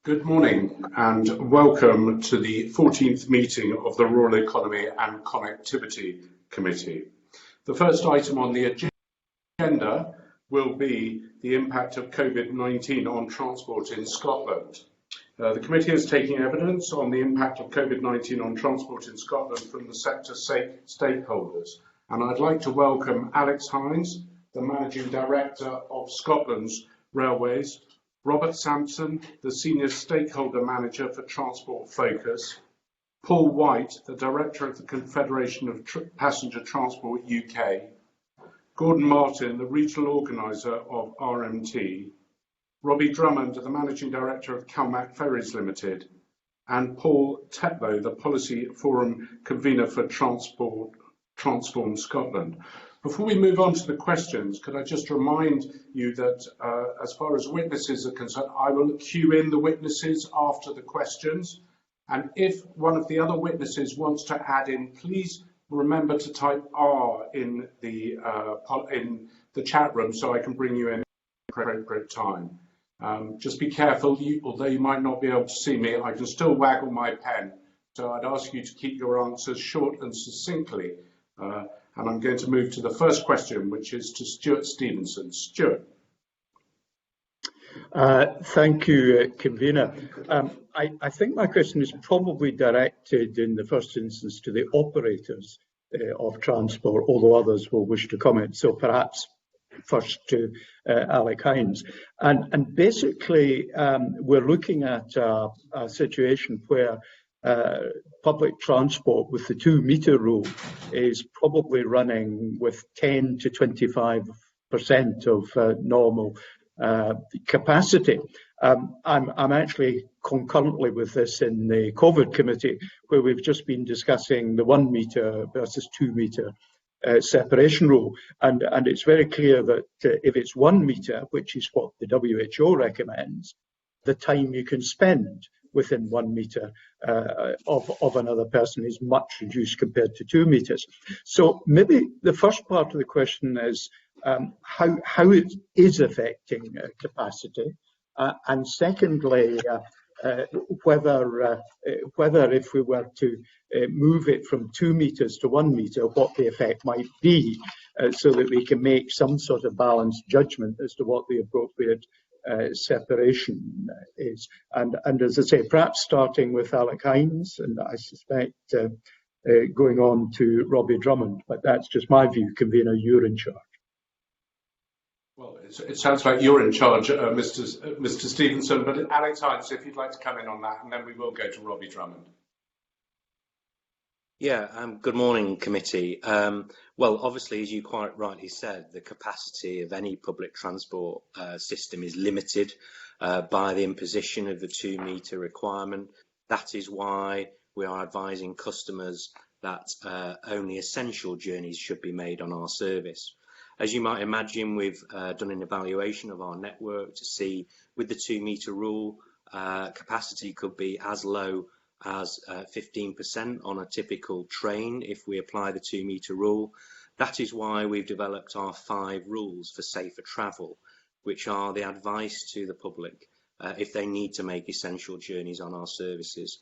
Good morning and welcome to the 14th meeting of the Rural Economy and Connectivity Committee. The first item on the agenda will be the impact of COVID-19 on transport in Scotland. The committee is taking evidence on the impact of COVID-19 on transport in Scotland from the sector stakeholders. And I'd like to welcome Alex Hines, the Managing Director of Scotland's Railways, Robert Sampson, the Senior Stakeholder Manager for Transport Focus, Paul White, the Director of the Confederation of Passenger Transport UK, Gordon Martin, the Regional Organiser of RMT, Robbie Drummond, the Managing Director of Calmac Ferries Limited, and Paul Tetlow, the Policy Forum Convener for Transform Scotland. Before we move on to the questions, could I just remind you that as far as witnesses are concerned, I will queue in the witnesses after the questions. And if one of the other witnesses wants to add in, please remember to type R in the chat room so I can bring you in at the appropriate time. Just be careful, although you might not be able to see me, I can still waggle my pen. So I'd ask you to keep your answers short and succinctly. And I'm going to move to the first question, which is to Stuart Stevenson. Stuart. Thank you, Convener. I think my question is probably directed in the first instance to the operators of transport, although others will wish to comment. So perhaps first to Alex Hines. And basically, we're looking at a situation where public transport with the 2-metre rule is probably running with 10 to 25% of normal capacity. I'm actually concurrently with this in the COVID committee, where we've just been discussing the 1-metre versus 2-metre separation rule. And it's very clear that if it's 1 metre, which is what the WHO recommends, the time you can spend within 1 metre of another person is much reduced compared to 2 metres. So maybe the first part of the question is how it is affecting capacity, and secondly, whether if we were to move it from 2 metres to 1 metre, what the effect might be, so that we can make some sort of balanced judgment as to what the appropriate separation is. And as I say, perhaps starting with Alex Hines, and I suspect going on to Robbie Drummond, but that's just my view. Convener, you're in charge. Well, it sounds like you're in charge, Mr. Stevenson, but Alex Hines, if you'd like to come in on that, and then we will go to Robbie Drummond. Yeah, good morning, committee. Well, obviously, as you quite rightly said, the capacity of any public transport system is limited by the imposition of the 2-metre requirement. That is why we are advising customers that only essential journeys should be made on our service. As you might imagine, we've done an evaluation of our network to see, with the 2-metre rule, capacity could be as low as 15% on a typical train if we apply the 2-metre rule. That is why we've developed our 5 rules for safer travel, which are the advice to the public if they need to make essential journeys on our services.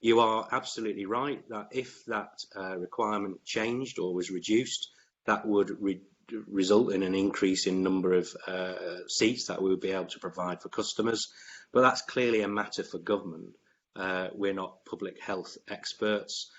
You are absolutely right that if that requirement changed or was reduced, that would result in an increase in number of seats that we would be able to provide for customers. But that's clearly a matter for government. We're not public health experts.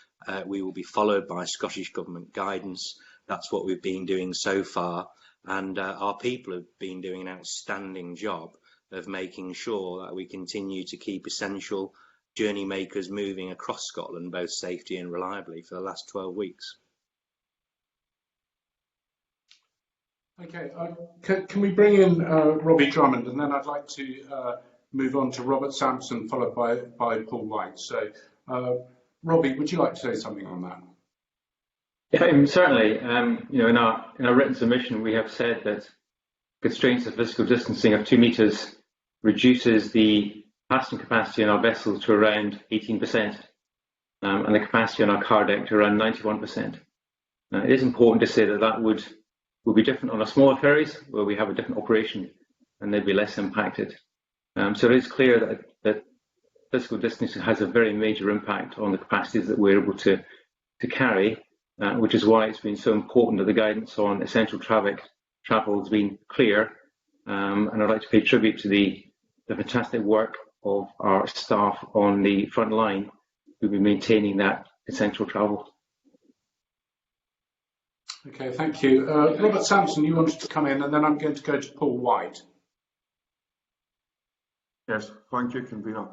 We will be followed by Scottish Government guidance. That's what we've been doing so far. And our people have been doing an outstanding job of making sure that we continue to keep essential journey makers moving across Scotland, both safely and reliably, for the last 12 weeks. Okay, can we bring in Robbie Drummond, and then I'd like to move on to Robert Sampson, followed by Paul White. So, Robbie, would you like to say something on that? Yeah, certainly. In our written submission, we have said that constraints of physical distancing of 2 metres reduces the passenger capacity on our vessels to around 18%, and the capacity on our car deck to around 91%. It is important to say that that will be different on our smaller ferries, where we have a different operation, and they'd be less impacted. So it is clear that physical distancing has a very major impact on the capacities that we're able to carry, which is why it's been so important that the guidance on essential travel has been clear. And I'd like to pay tribute to the fantastic work of our staff on the front line who've been maintaining that essential travel. Okay, thank you. Robert Sampson, you wanted to come in, and then I'm going to go to Paul White. Yes, thank you, convener.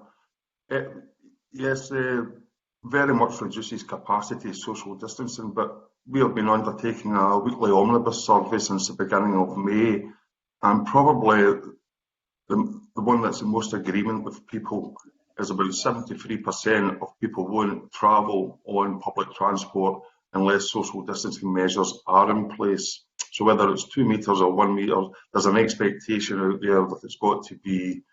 Yes, very much reduces capacity social distancing, but we have been undertaking a weekly omnibus survey since the beginning of May, and probably the one that's in most agreement with people is about 73% of people won't travel on public transport unless social distancing measures are in place. So whether it's 2 metres or 1 metre, there's an expectation out there that it's got to be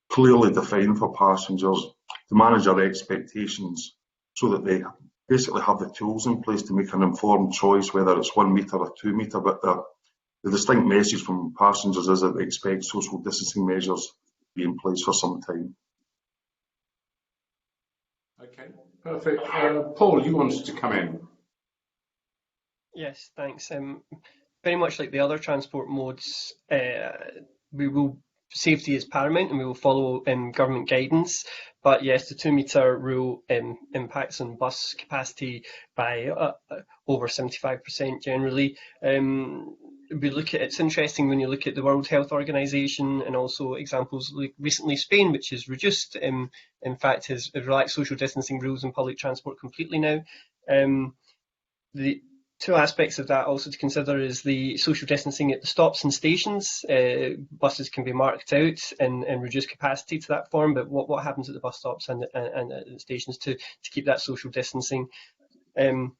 clearly defined for passengers to manage their expectations so that they basically have the tools in place to make an informed choice, whether it's 1 metre or 2 metre. But the distinct message from passengers is that they expect social distancing measures to be in place for some time. Okay, perfect. Paul, you wanted to come in. Yes, thanks. Very much like the other transport modes, safety is paramount and we will follow government guidance. But yes, the 2 metre rule impacts on bus capacity by over 75% generally. It's interesting when you look at the World Health Organization and also examples like recently Spain, which has reduced, in fact, has relaxed social distancing rules in public transport completely now. The two aspects of that also to consider is the social distancing at the stops and stations. Buses can be marked out and reduce capacity to that form, but what happens at the bus stops and at the stations to keep that social distancing? With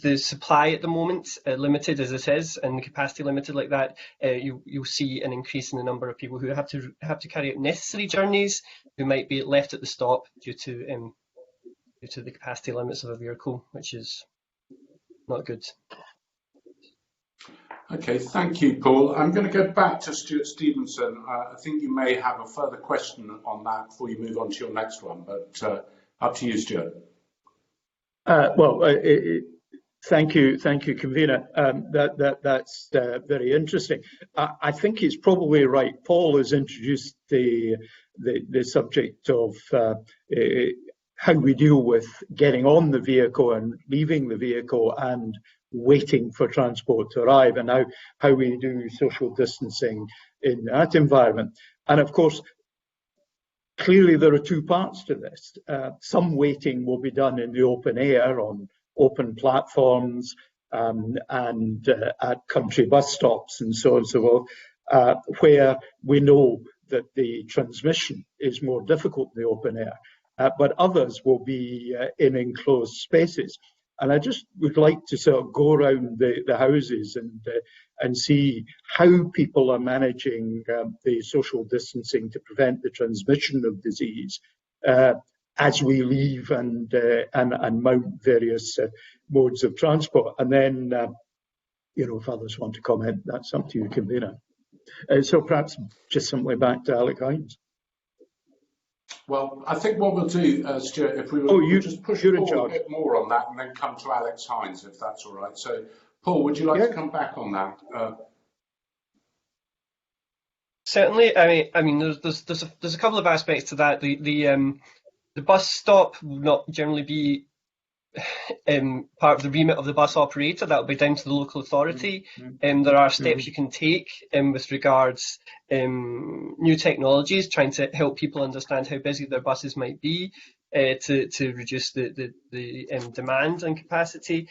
the supply at the moment limited as it is, and the capacity limited like that, you'll see an increase in the number of people who have to carry out necessary journeys, who might be left at the stop due to the capacity limits of a vehicle, which is not good. Okay, thank you, Paul. I'm going to go back to Stuart Stevenson. I think you may have a further question on that before you move on to your next one, but up to you, Stuart. Thank you, convener. That's very interesting. I think it's probably right. Paul has introduced the subject of how we deal with getting on the vehicle and leaving the vehicle and waiting for transport to arrive, and how we do social distancing in that environment. And of course, clearly there are two parts to this. Some waiting will be done in the open air on open platforms and at country bus stops and so on and so forth, where we know that the transmission is more difficult in the open air. But others will be in enclosed spaces. And I just would like to sort of go around the houses and see how people are managing the social distancing to prevent the transmission of disease as we leave and mount various modes of transport. And then, if others want to comment, that's up to you, convener. So perhaps just simply back to Alec Hines. Well, I think what we'll do, Stuart, if we'll just push Paul a bit more on that and then come to Alex Hines, if that's all right. So, Paul, would you like to come back on that? Certainly. I mean, there's a couple of aspects to that. The bus stop will not generally be part of the remit of the bus operator. That will be down to the local authority. There are steps you can take with regards new technologies, trying to help people understand how busy their buses might be to reduce the demand and capacity.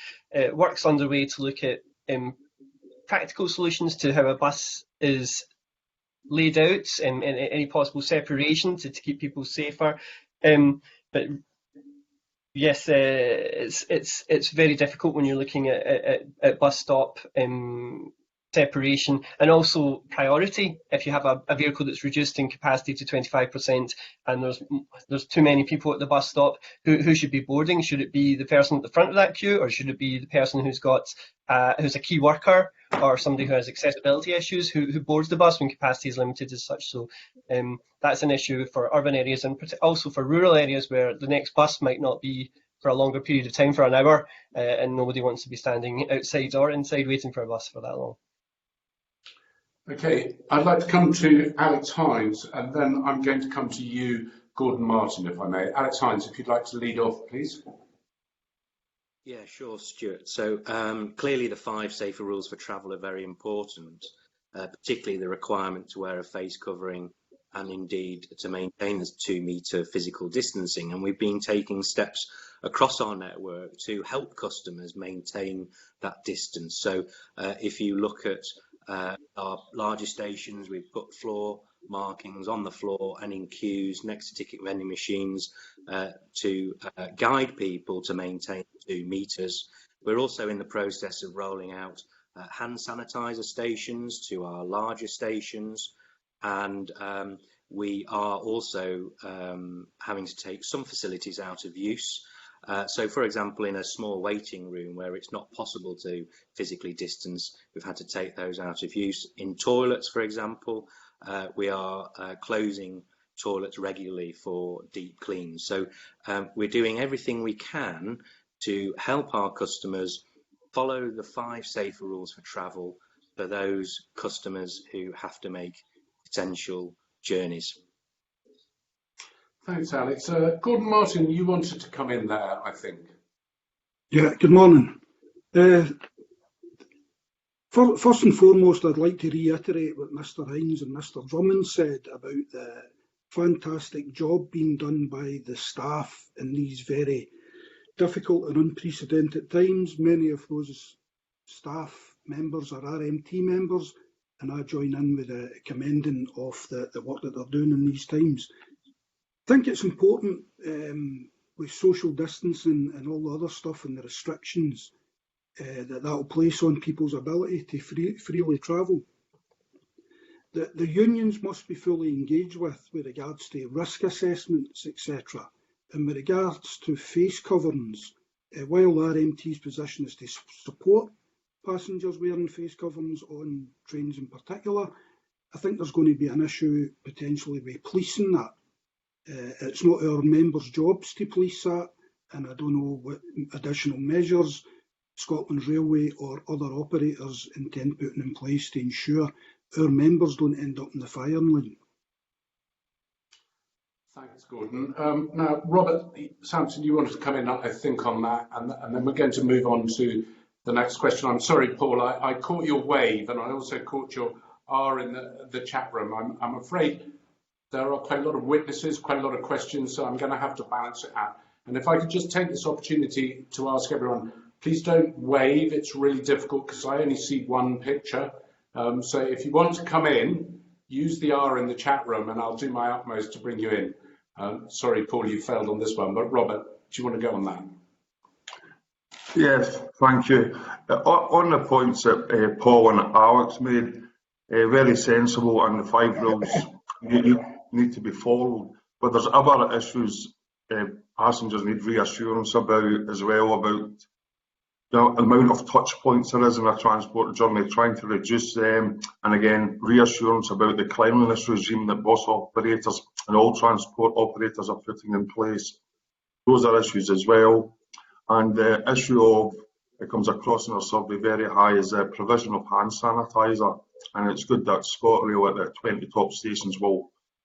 Work's underway to look at practical solutions to how a bus is laid out and any possible separation to keep people safer. But yes, it's very difficult when you're looking at bus stop separation, and also priority. If you have a vehicle that's reduced in capacity to 25% and there's too many people at the bus stop, who should be boarding? Should it be the person at the front of that queue, or should it be the person who's a key worker or somebody who has accessibility issues who boards the bus when capacity is limited as such? So that's an issue for urban areas and also for rural areas where the next bus might not be for a longer period of time, for an hour, and nobody wants to be standing outside or inside waiting for a bus for that long. Okay, I'd like to come to Alex Hines, and then I'm going to come to you, Gordon Martin, if I may. Alex Hines, if you'd like to lead off, please. Yeah, sure, Stuart. So clearly the 5 safer rules for travel are very important, particularly the requirement to wear a face covering and indeed to maintain the 2-metre physical distancing. And we've been taking steps across our network to help customers maintain that distance. So if you look at our larger stations, we've put floor markings on the floor and in queues next to ticket vending machines to guide people to maintain 2 metres. We're also in the process of rolling out hand sanitizer stations to our larger stations, and we are also having to take some facilities out of use. So, for example, in a small waiting room where it's not possible to physically distance, we've had to take those out of use. In toilets, for example, we are closing toilets regularly for deep cleans. So we're doing everything we can to help our customers follow the 5 safer rules for travel for those customers who have to make essential journeys. Thanks, Alex. Gordon Martin, you wanted to come in there, I think. Yeah, good morning. First and foremost, I'd like to reiterate what Mr. Hines and Mr. Drummond said about the fantastic job being done by the staff in these very difficult and unprecedented times. Many of those staff members are RMT members, and I join in with the commending of the work that they're doing in these times. I think it's important with social distancing and all the other stuff and the restrictions that will place on people's ability to freely travel. The unions must be fully engaged with regards to risk assessments, etc. And with regards to face coverings, while RMT's position is to support passengers wearing face coverings on trains in particular, I think there's going to be an issue potentially with policing that. It's not our members' jobs to police that, and I don't know what additional measures Scotland's Railway or other operators intend putting in place to ensure our members don't end up in the firing line. Thanks, Gordon. Now, Robert Sampson, you wanted to come in, I think, on that, and then we're going to move on to the next question. I'm sorry, Paul, I caught your wave, and I also caught your R in the chat room. I'm afraid there are quite a lot of witnesses, quite a lot of questions, so I'm going to have to balance it out. And if I could just take this opportunity to ask everyone, please don't wave. It's really difficult because I only see one picture. So if you want to come in, use the R in the chat room and I'll do my utmost to bring you in. Sorry, Paul, you failed on this one, but Robert, do you want to go on that? Yes, thank you. On the points that Paul and Alex made, very sensible, and the 5 rules you need to be followed. But there's other issues passengers need reassurance about as well, about the amount of touch points there is in a transport journey, trying to reduce them, and again, reassurance about the cleanliness regime that bus operators and all transport operators are putting in place. Those are issues as well. And the issue of, it comes across in our survey very high, is the provision of hand sanitizer. And it's good that ScotRail at the 20 top stations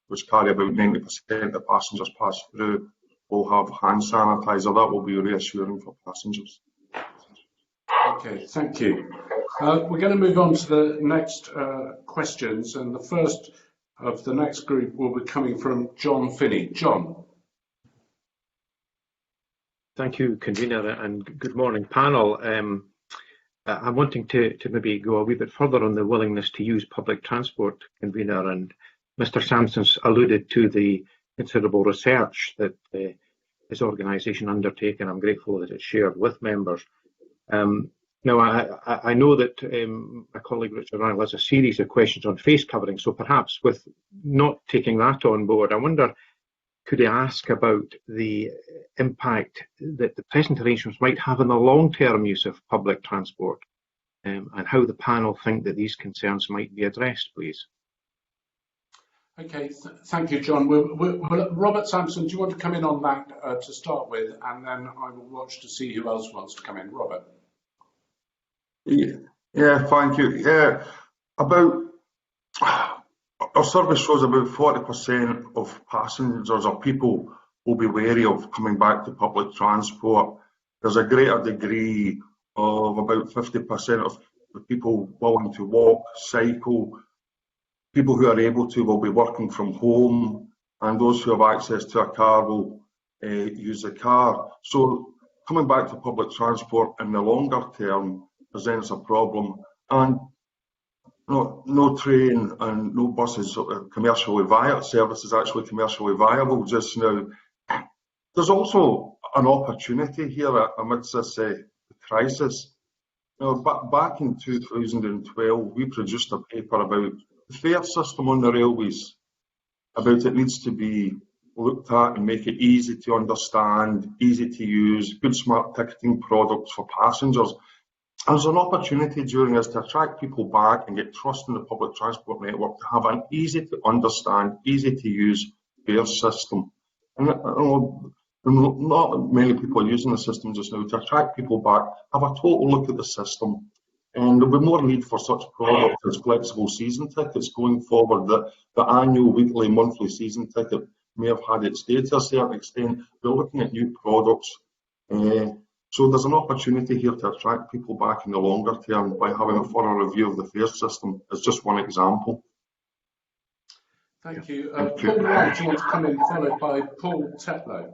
which carry about 90% of passengers pass through, will have hand sanitizer. That will be reassuring for passengers. Okay, thank you. We're going to move on to the next questions, and the first of the next group will be coming from John Finney. John. Thank you, convener, and good morning, panel. I'm wanting to maybe go a wee bit further on the willingness to use public transport, convener, and Mr. Sampson's alluded to the considerable research that his organisation undertaken. I'm grateful that it's shared with members. Now, I know that my colleague Richard Ryle has a series of questions on face covering, so perhaps with not taking that on board, I wonder, could I ask about the impact that the present arrangements might have on the long-term use of public transport, and how the panel think that these concerns might be addressed, please? Okay, thank you, John. Robert Sampson, do you want to come in on that to start with, and then I will watch to see who else wants to come in. Robert. Yeah, thank you. Yeah, about our survey shows about 40% of passengers or people will be wary of coming back to public transport. There's a greater degree of about 50% of the people willing to walk, cycle. People who are able to will be working from home, and those who have access to a car will use the car. So coming back to public transport in the longer term presents a problem, and no train and no buses commercially viable. Service is actually commercially viable just now. There's also an opportunity here amidst this crisis. Now, back in 2012, we produced a paper about the fare system on the railways, about it needs to be looked at and make it easy to understand, easy to use, good smart ticketing products for passengers. And there's an opportunity during this to attract people back and get trust in the public transport network to have an easy to understand, easy to use fare system. And not many people are using the system just now. To attract people back, have a total look at the system. And there'll be more need for such products as flexible season tickets going forward. The annual, weekly, monthly season ticket may have had its day to a certain extent. We're looking at new products. So there's an opportunity here to attract people back in the longer term by having a thorough review of the fare system as just one example. Thank you. Paul Wright, do you want to come in, followed by Paul Tetlow?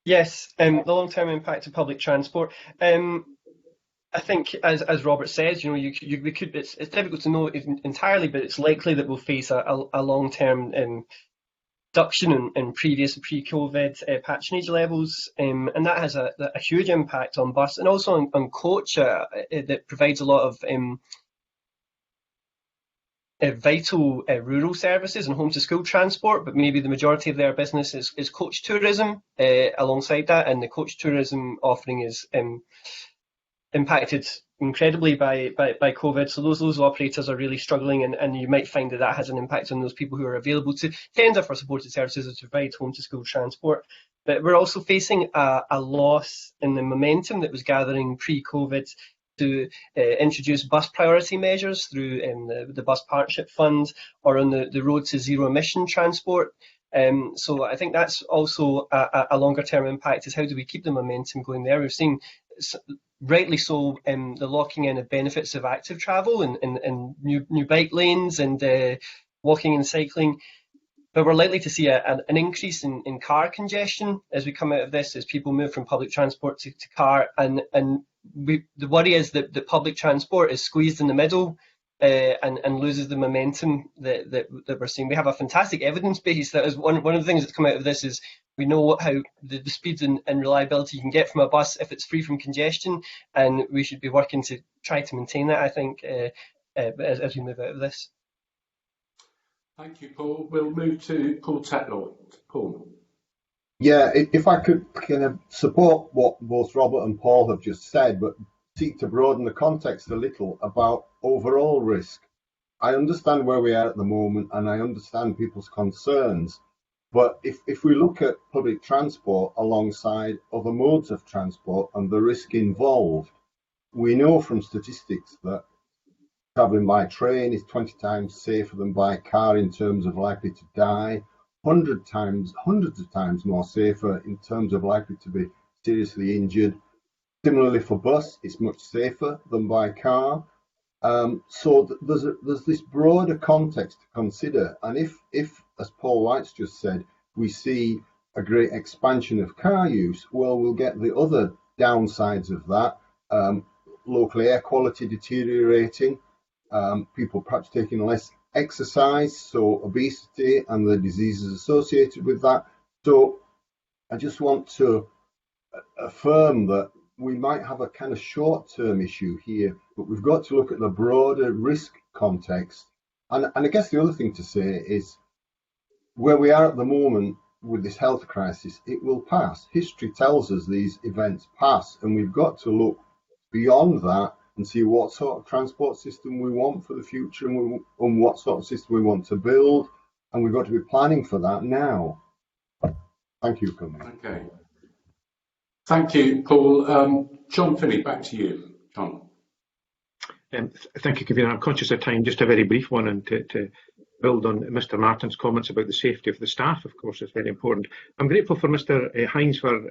Yes, the long-term impact of public transport. I think, as Robert says, it's difficult to know entirely, but it's likely that we'll face a long-term reduction in previous pre-COVID patronage levels, and that has a huge impact on bus and also on coach that provides a lot of vital rural services and home to school transport, but maybe the majority of their business is coach tourism alongside that, and the coach tourism offering is impacted incredibly by COVID. So those operators are really struggling, and you might find that has an impact on those people who are available to tender for supported services or to provide home to school transport. But we're also facing a loss in the momentum that was gathering pre-COVID to introduce bus priority measures through the Bus Partnership Fund or on the road to zero emission transport. So I think that's also a longer term impact, is how do we keep the momentum going there. We've seen, rightly so, the locking in of benefits of active travel and new bike lanes and walking and cycling. But we're likely to see an increase in car congestion as we come out of this, as people move from public transport to car. And the worry is that the public transport is squeezed in the middle and loses the momentum that we're seeing. We have a fantastic evidence base. That is one of the things that's come out of this, is we know how the speeds and reliability you can get from a bus if it's free from congestion, and we should be working to try to maintain that, I think, as we move out of this. Thank you, Paul. We'll move to Paul Tetlow. Paul. Yeah, if I could kind of support what both Robert and Paul have just said, but seek to broaden the context a little about overall risk. I understand where we are at the moment, and I understand people's concerns. But if we look at public transport alongside other modes of transport and the risk involved, we know from statistics that travelling by train is 20 times safer than by car in terms of likely to die, hundreds of times more safer in terms of likely to be seriously injured. Similarly for bus, it's much safer than by car. So there's this broader context to consider. And if, as Paul Wright's just said, we see a great expansion of car use, well, we'll get the other downsides of that. Local air quality deteriorating, people perhaps taking less exercise, so obesity and the diseases associated with that. So I just want to affirm that we might have a kind of short-term issue here, but we've got to look at the broader risk context. And I guess the other thing to say is where we are at the moment with this health crisis, it will pass. History tells us these events pass, and we've got to look beyond that and see what sort of transport system we want for the future and what sort of system we want to build. And we've got to be planning for that now. Thank you, Convener. Okay. Thank you, Paul. John Finney, back to you. John. Thank you, Convener. I'm conscious of time. Just a very brief one, and to build on Mr. Martin's comments about the safety of the staff, of course, is very important. I'm grateful for Mr. Hines for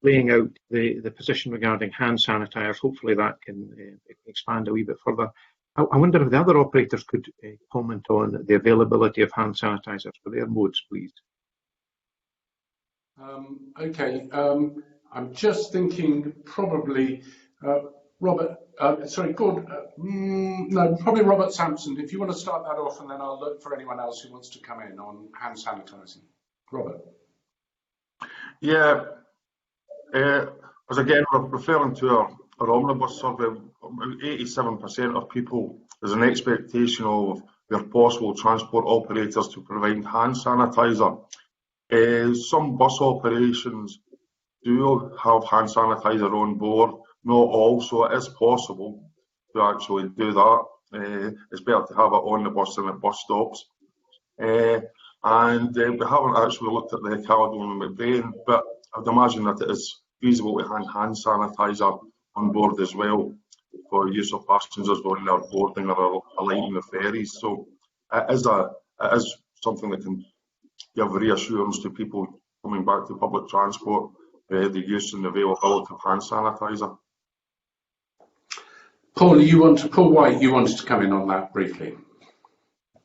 laying out the position regarding hand sanitizers. Hopefully that can expand a wee bit further. I wonder if the other operators could comment on the availability of hand sanitizers for their modes, please. Okay, I'm just thinking probably Robert, sorry, Gordon, no, probably Robert Sampson. If you want to start that off, and then I'll look for anyone else who wants to come in on hand sanitising. Robert. Yeah, as again, we're referring to our omnibus survey, 87% of people, there's an expectation of their possible transport operators to provide hand sanitizer. Some bus operations do have hand sanitizer on board, not all, so it is possible to actually do that. It's better to have it on the bus than at bus stops. And we haven't actually looked at the Caledonian and McBain, but I'd imagine that it is feasible to hand sanitizer on board as well for use of passengers when they're boarding or alighting the ferries. So it is something that can give reassurance to people coming back to public transport, the use and availability of hand sanitizer. Paul White, you wanted to come in on that briefly.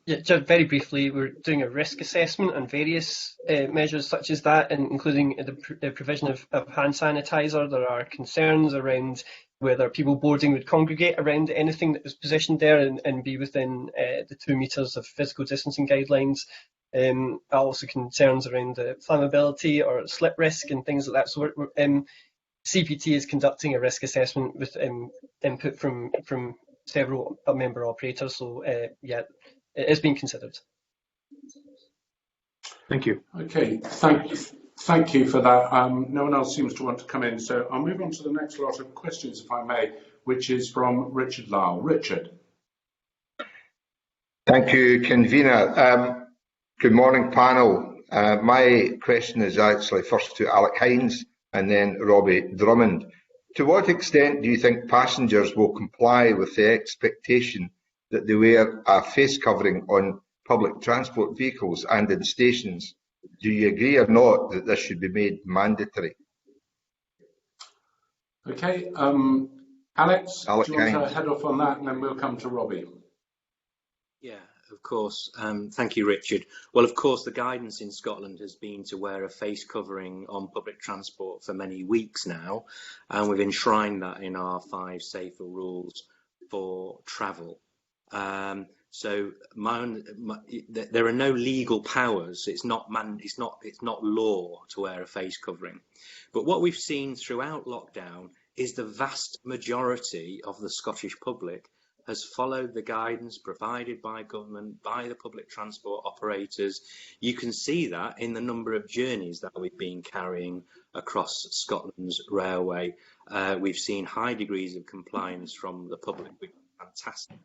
Yeah, just very briefly, we're doing a risk assessment on various measures such as that, and including the provision of hand sanitizer. There are concerns around whether people boarding would congregate around anything that was positioned there and be within the 2 metres of physical distancing guidelines. Also concerns around the flammability or slip risk and things like that. So CPT is conducting a risk assessment with input from several member operators. So yeah, it is being considered. Thank you. Okay, thank you for that. No one else seems to want to come in, so I'll move on to the next lot of questions, if I may, which is from Richard Lyle. Richard. Thank you, Convener. Good morning, panel. My question is actually first to Alec Hines and then Robbie Drummond. To what extent do you think passengers will comply with the expectation that they wear a face covering on public transport vehicles and in stations? Do you agree or not that this should be made mandatory? Okay, Alex, Alec do you want Hines. to head off on that, and then we'll come to Robbie? Yeah, of course. Thank you, Richard. Well, of course, the guidance in Scotland has been to wear a face covering on public transport for many weeks now, and we've enshrined that in our 5 safer rules for travel. So there are no legal powers. It's not law to wear a face covering. But what we've seen throughout lockdown is the vast majority of the Scottish public has followed the guidance provided by government, by the public transport operators. You can see that in the number of journeys that we've been carrying across Scotland's railway. We've seen high degrees of compliance from the public, which is fantastic.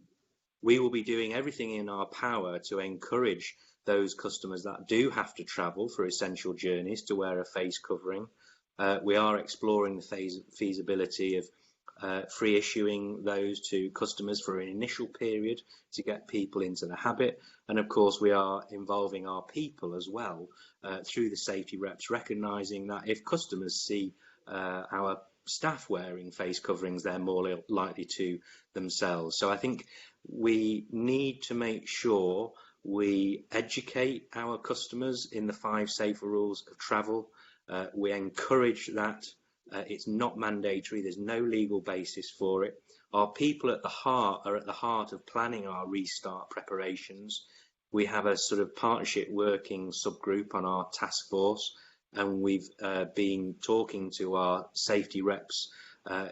We will be doing everything in our power to encourage those customers that do have to travel for essential journeys to wear a face covering. We are exploring the feasibility of free issuing those to customers for an initial period to get people into the habit. And of course, we are involving our people as well through the safety reps, recognising that if customers see our staff wearing face coverings, they're more likely to themselves. So I think we need to make sure we educate our customers in the 5 safer rules of travel. We encourage that. It's not mandatory. There's no legal basis for it. Our people are at the heart of planning our restart preparations. We have a sort of partnership working subgroup on our task force and we've been talking to our safety reps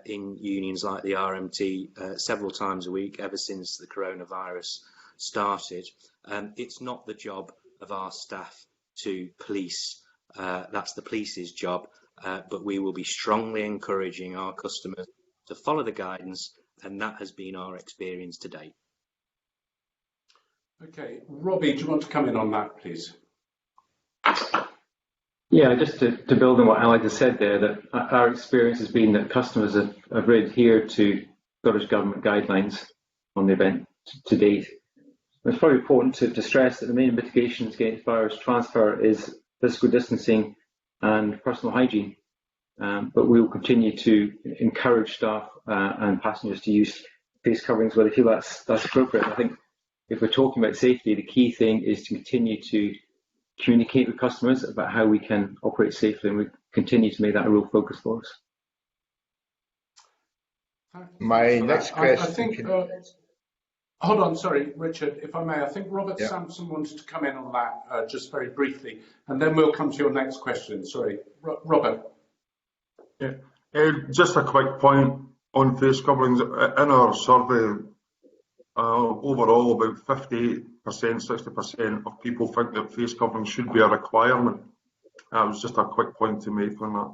in unions like the RMT several times a week ever since the coronavirus started. It's not the job of our staff to police, that's the police's job, but we will be strongly encouraging our customers to follow the guidance, and that has been our experience to date. Okay, Robbie, do you want to come in on that, please? Yeah, just to build on what Alec has said there, that our experience has been that customers have adhered to Scottish Government guidelines on the event to date. It's probably important to stress that the main mitigations against virus transfer is physical distancing and personal hygiene. But we will continue to encourage staff and passengers to use face coverings where they feel that's appropriate. I think if we're talking about safety, the key thing is to continue to communicate with customers about how we can operate safely, and we continue to make that a real focus for us. My next question. I think, hold on, sorry, Richard, if I may. I think Robert Sampson wanted to come in on that just very briefly, and then we'll come to your next question. Sorry, Robert. Yeah. Just a quick point on face coverings. In our survey, overall, about 58%, 60% of people think that face coverings should be a requirement. It was just a quick point to make on that.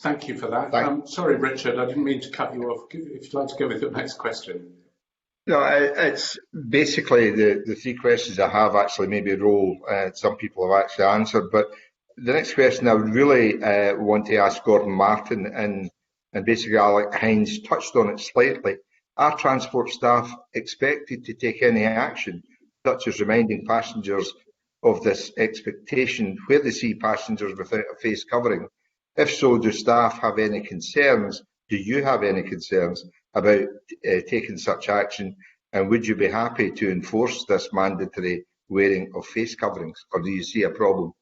Thank you for that. Sorry, Richard, I didn't mean to cut you off. If you'd like to go with your next question. No, it's basically the three questions I have actually maybe roll. Some people have actually answered, but the next question I would really want to ask Gordon Martin, and basically Alec Hines touched on it slightly. Are transport staff expected to take any action, such as reminding passengers of this expectation where they see passengers without a face covering? If so, do staff have any concerns? Do you have any concerns about taking such action? And would you be happy to enforce this mandatory wearing of face coverings, or do you see a problem?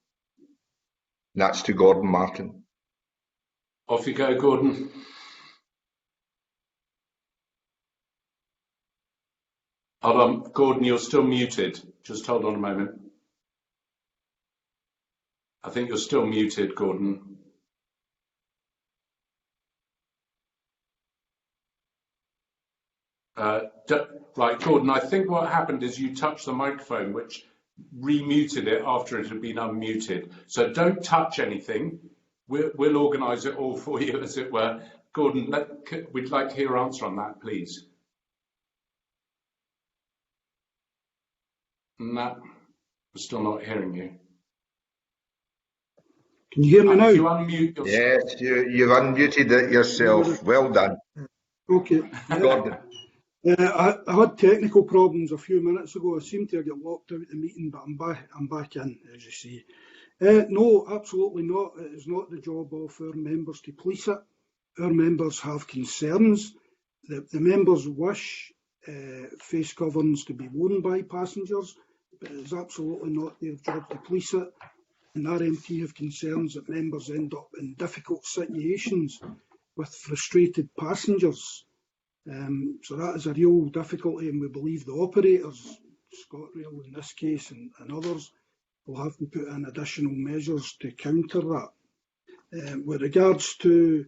And that's to Gordon Martin. Off you go, Gordon. Hold on, Gordon, you're still muted. Just hold on a moment. I think you're still muted, Gordon. Right, Gordon, I think what happened is you touched the microphone, which remuted it after it had been unmuted. So don't touch anything. We'll organise it all for you, as it were. Gordon, we'd like to hear your answer on that, please. No, we're still not hearing you. Can you hear me now? You unmute yourself. Yes, you've unmuted it yourself. Well done. Okay. Gordon. I had technical problems a few minutes ago. I seem to get locked out of the meeting, but I'm back in, as you see. No, absolutely not. It is not the job of our members to police it. Our members have concerns. The members wish face coverings to be worn by passengers, but it is absolutely not their job to police it. And RMT have concerns that members end up in difficult situations with frustrated passengers. So that is a real difficulty, and we believe the operators, ScotRail in this case and others, will have to put in additional measures to counter that. With regards to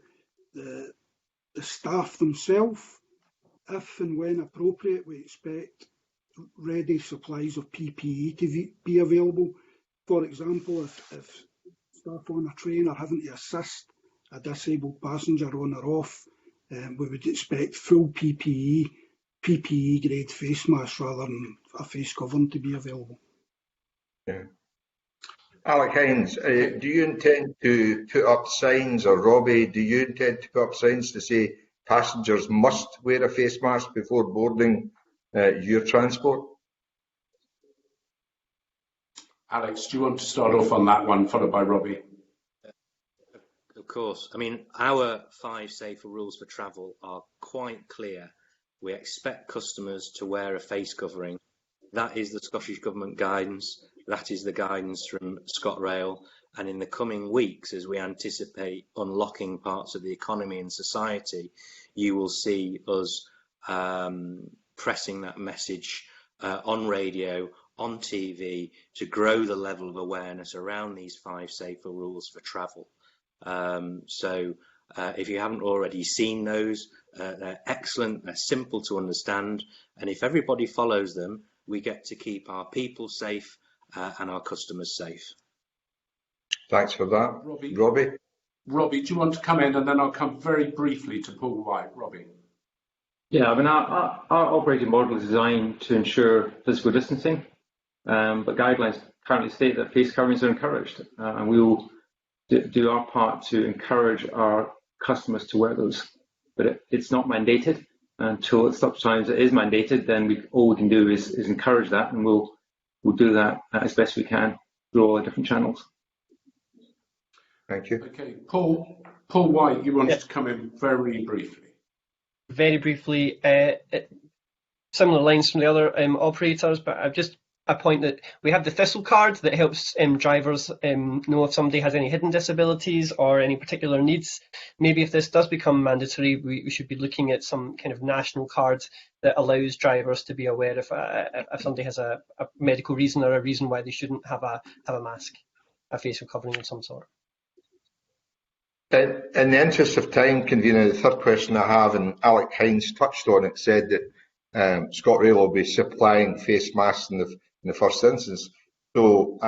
the staff themselves, if and when appropriate, we expect ready supplies of PPE to be available. For example, if staff on a train are having to assist a disabled passenger on or off, we would expect full PPE grade face masks rather than a face covering to be available. Yeah. Alec Hines, do you intend to put up signs, or Robbie, do you intend to put up signs to say passengers must wear a face mask before boarding your transport? Alex, do you want to start off on that one, followed by Robbie? Of course. I mean, our 5 safer rules for travel are quite clear. We expect customers to wear a face covering. That is the Scottish Government guidance. That is the guidance from ScotRail. And in the coming weeks, as we anticipate unlocking parts of the economy and society, you will see us pressing that message on radio, on TV to grow the level of awareness around these 5 safer rules for travel. If you haven't already seen those, they're excellent, they're simple to understand, and if everybody follows them, we get to keep our people safe and our customers safe. Thanks for that. Robbie? Robbie, do you want to come in, and then I'll come very briefly to Paul White. Robbie. Yeah, I mean, our operating model is designed to ensure physical distancing, but guidelines currently state that face coverings are encouraged, and we will do our part to encourage our customers to wear those. But it's not mandated until such times it is mandated. Then all we can do is encourage that, and we'll do that as best we can through all the different channels. Thank you. Okay, Paul White, you wanted to come in very briefly. Very briefly, similar lines from the other operators, but I've just a point that we have the Thistle card that helps drivers know if somebody has any hidden disabilities or any particular needs. Maybe if this does become mandatory, we should be looking at some kind of national card that allows drivers to be aware if somebody has a medical reason or a reason why they shouldn't have a mask, a facial covering of some sort. In the interest of time, Convener, the third question I have, and Alec Hines touched on it, said that ScotRail will be supplying face masks in the first instance. So,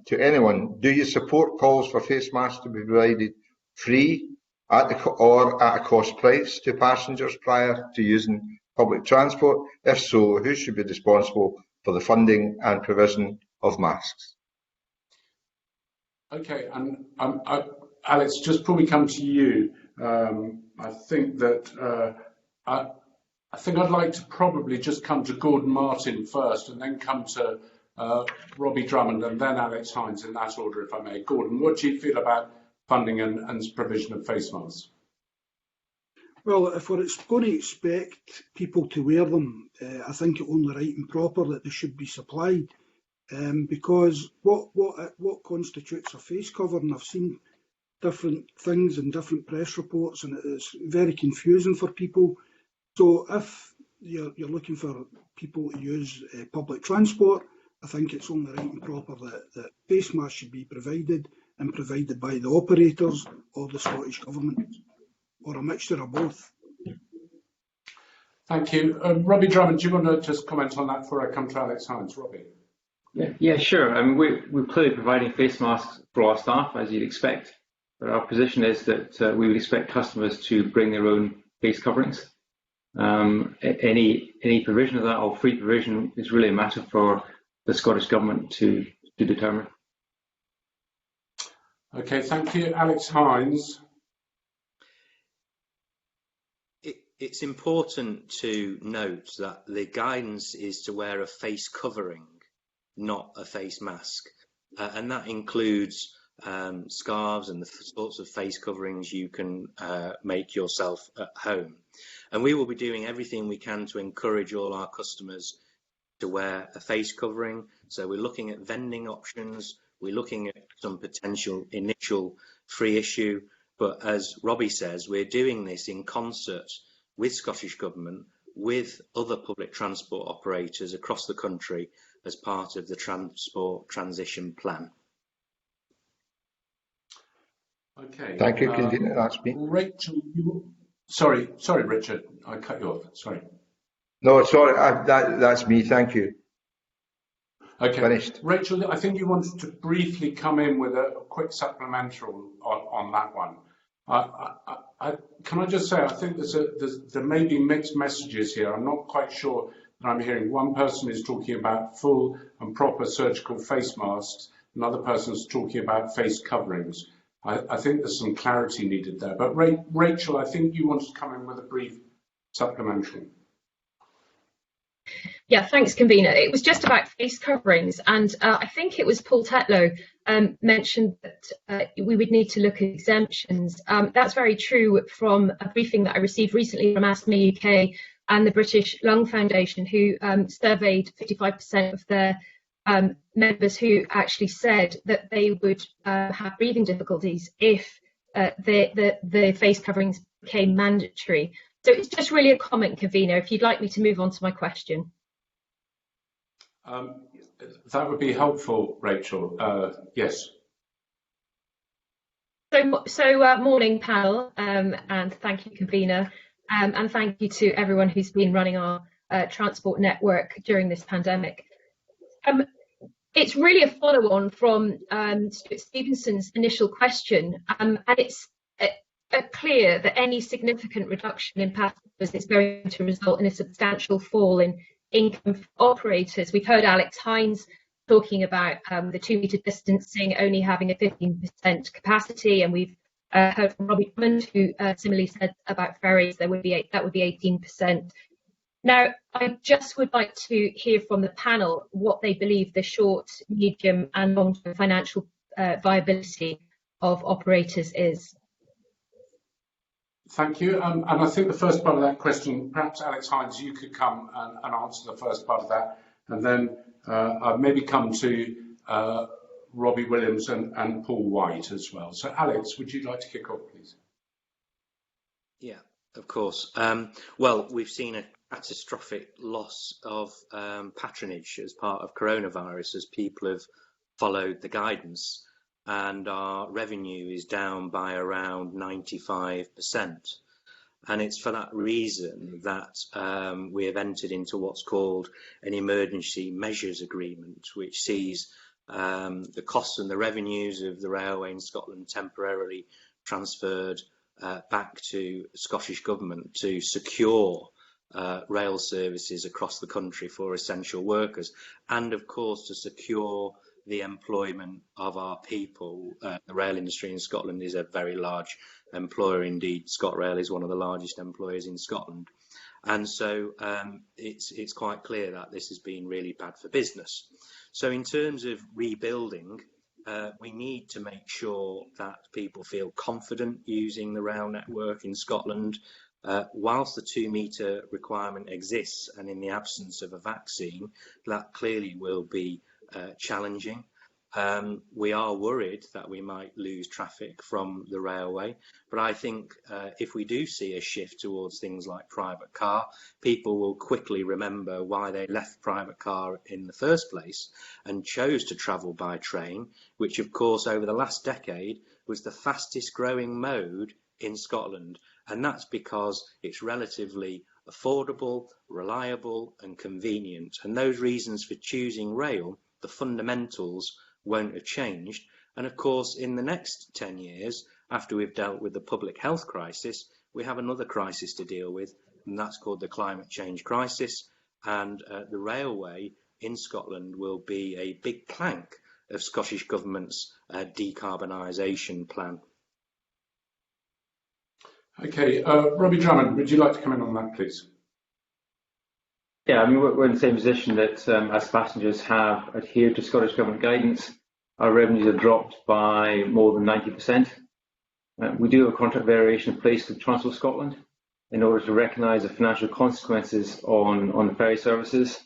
to anyone, do you support calls for face masks to be provided free or at a cost price to passengers prior to using public transport? If so, who should be responsible for the funding and provision of masks? Okay, and Alex, just before we come to you, I think that I think I'd like to probably just come to Gordon Martin first, and then come to Robbie Drummond, and then Alex Hines in that order, if I may. Gordon, what do you feel about funding and provision of face masks? Well, if we're going to expect people to wear them, I think it's only right and proper that they should be supplied, because what constitutes a face covering? I've seen different things in different press reports, and it's very confusing for people. So if you're looking for people to use public transport, I think it's only right and proper that face masks should be provided, and provided by the operators or the Scottish Government, or a mixture of both. Thank you. Robbie Drummond, do you want to just comment on that before I come to Alex Hines? Robbie? Yeah, sure. I mean, we're clearly providing face masks for our staff, as you'd expect. But our position is that we would expect customers to bring their own face coverings. Any provision of that or free provision is really a matter for the Scottish Government to determine. Okay, thank you. Alex Hines. It's important to note that the guidance is to wear a face covering, not a face mask, and that includes scarves and the sorts of face coverings you can make yourself at home. And we will be doing everything we can to encourage all our customers to wear a face covering. So we're looking at vending options, we're looking at some potential initial free issue, but as Robbie says, we're doing this in concert with Scottish Government, with other public transport operators across the country as part of the Transport Transition Plan. Okay. Thank you, Convener. That's me. Rachel, sorry, Richard, I cut you off. Sorry. No, sorry, that's me. Thank you. Okay. Finished. Rachel, I think you wanted to briefly come in with a quick supplemental on that one. Can I just say, I think there may be mixed messages here. I'm not quite sure that I'm hearing. One person is talking about full and proper surgical face masks. Another person is talking about face coverings. I think there's some clarity needed there. But Rachel, I think you wanted to come in with a brief supplementary. Yeah, thanks, Convener. It was just about face coverings, and I think it was Paul Tetlow mentioned that we would need to look at exemptions. That's very true from a briefing that I received recently from Asthma UK and the British Lung Foundation, who surveyed 55% of their members who actually said that they would have breathing difficulties if the face coverings became mandatory. So it's just really a comment, Convener, if you'd like me to move on to my question. That would be helpful, Rachel. Yes. Morning panel, and thank you, convener, and thank you to everyone who's been running our transport network during this pandemic. It's really a follow-on from Stuart Stevenson's initial question, and it's clear that any significant reduction in passengers is going to result in a substantial fall in income for operators. We've heard Alex Hines talking about the 2-metre distancing only having a 15% capacity, and we've heard from Robbie Drummond, who similarly said about ferries that would be 18%. Now, I just would like to hear from the panel what they believe the short, medium and long-term financial viability of operators is. Thank you. And I think the first part of that question, perhaps Alex Hines, you could come and answer the first part of that, and then I'll maybe come to Robbie Williams and Paul White as well. So Alex, would you like to kick off, please? Yeah, of course. Well, we've seen a catastrophic loss of patronage as part of coronavirus as people have followed the guidance, and our revenue is down by around 95%. And it's for that reason that we have entered into what's called an emergency measures agreement, which sees the costs and the revenues of the railway in Scotland temporarily transferred back to the Scottish Government to secure rail services across the country for essential workers, and of course to secure the employment of our people. The rail industry in Scotland is a very large employer indeed. ScotRail is one of the largest employers in Scotland, and so it's quite clear that this has been really bad for business. So in terms of rebuilding, we need to make sure that people feel confident using the rail network in Scotland. Whilst the 2-metre requirement exists, and in the absence of a vaccine, that clearly will be challenging. We are worried that we might lose traffic from the railway, but I think if we do see a shift towards things like private car, people will quickly remember why they left private car in the first place and chose to travel by train, which of course over the last decade was the fastest growing mode in Scotland, and that's because it's relatively affordable, reliable and convenient, and those reasons for choosing rail, the fundamentals, won't have changed. And of course in the next 10 years, after we've dealt with the public health crisis, we have another crisis to deal with, and that's called the climate change crisis, and the railway in Scotland will be a big plank of Scottish Government's decarbonisation plan. Okay, Robbie Drummond, would you like to come in on that, please? Yeah, I mean, we're in the same position that as passengers have adhered to Scottish Government guidance, our revenues have dropped by more than 90%. We do have a contract variation in place with Transport Scotland in order to recognise the financial consequences on the ferry services.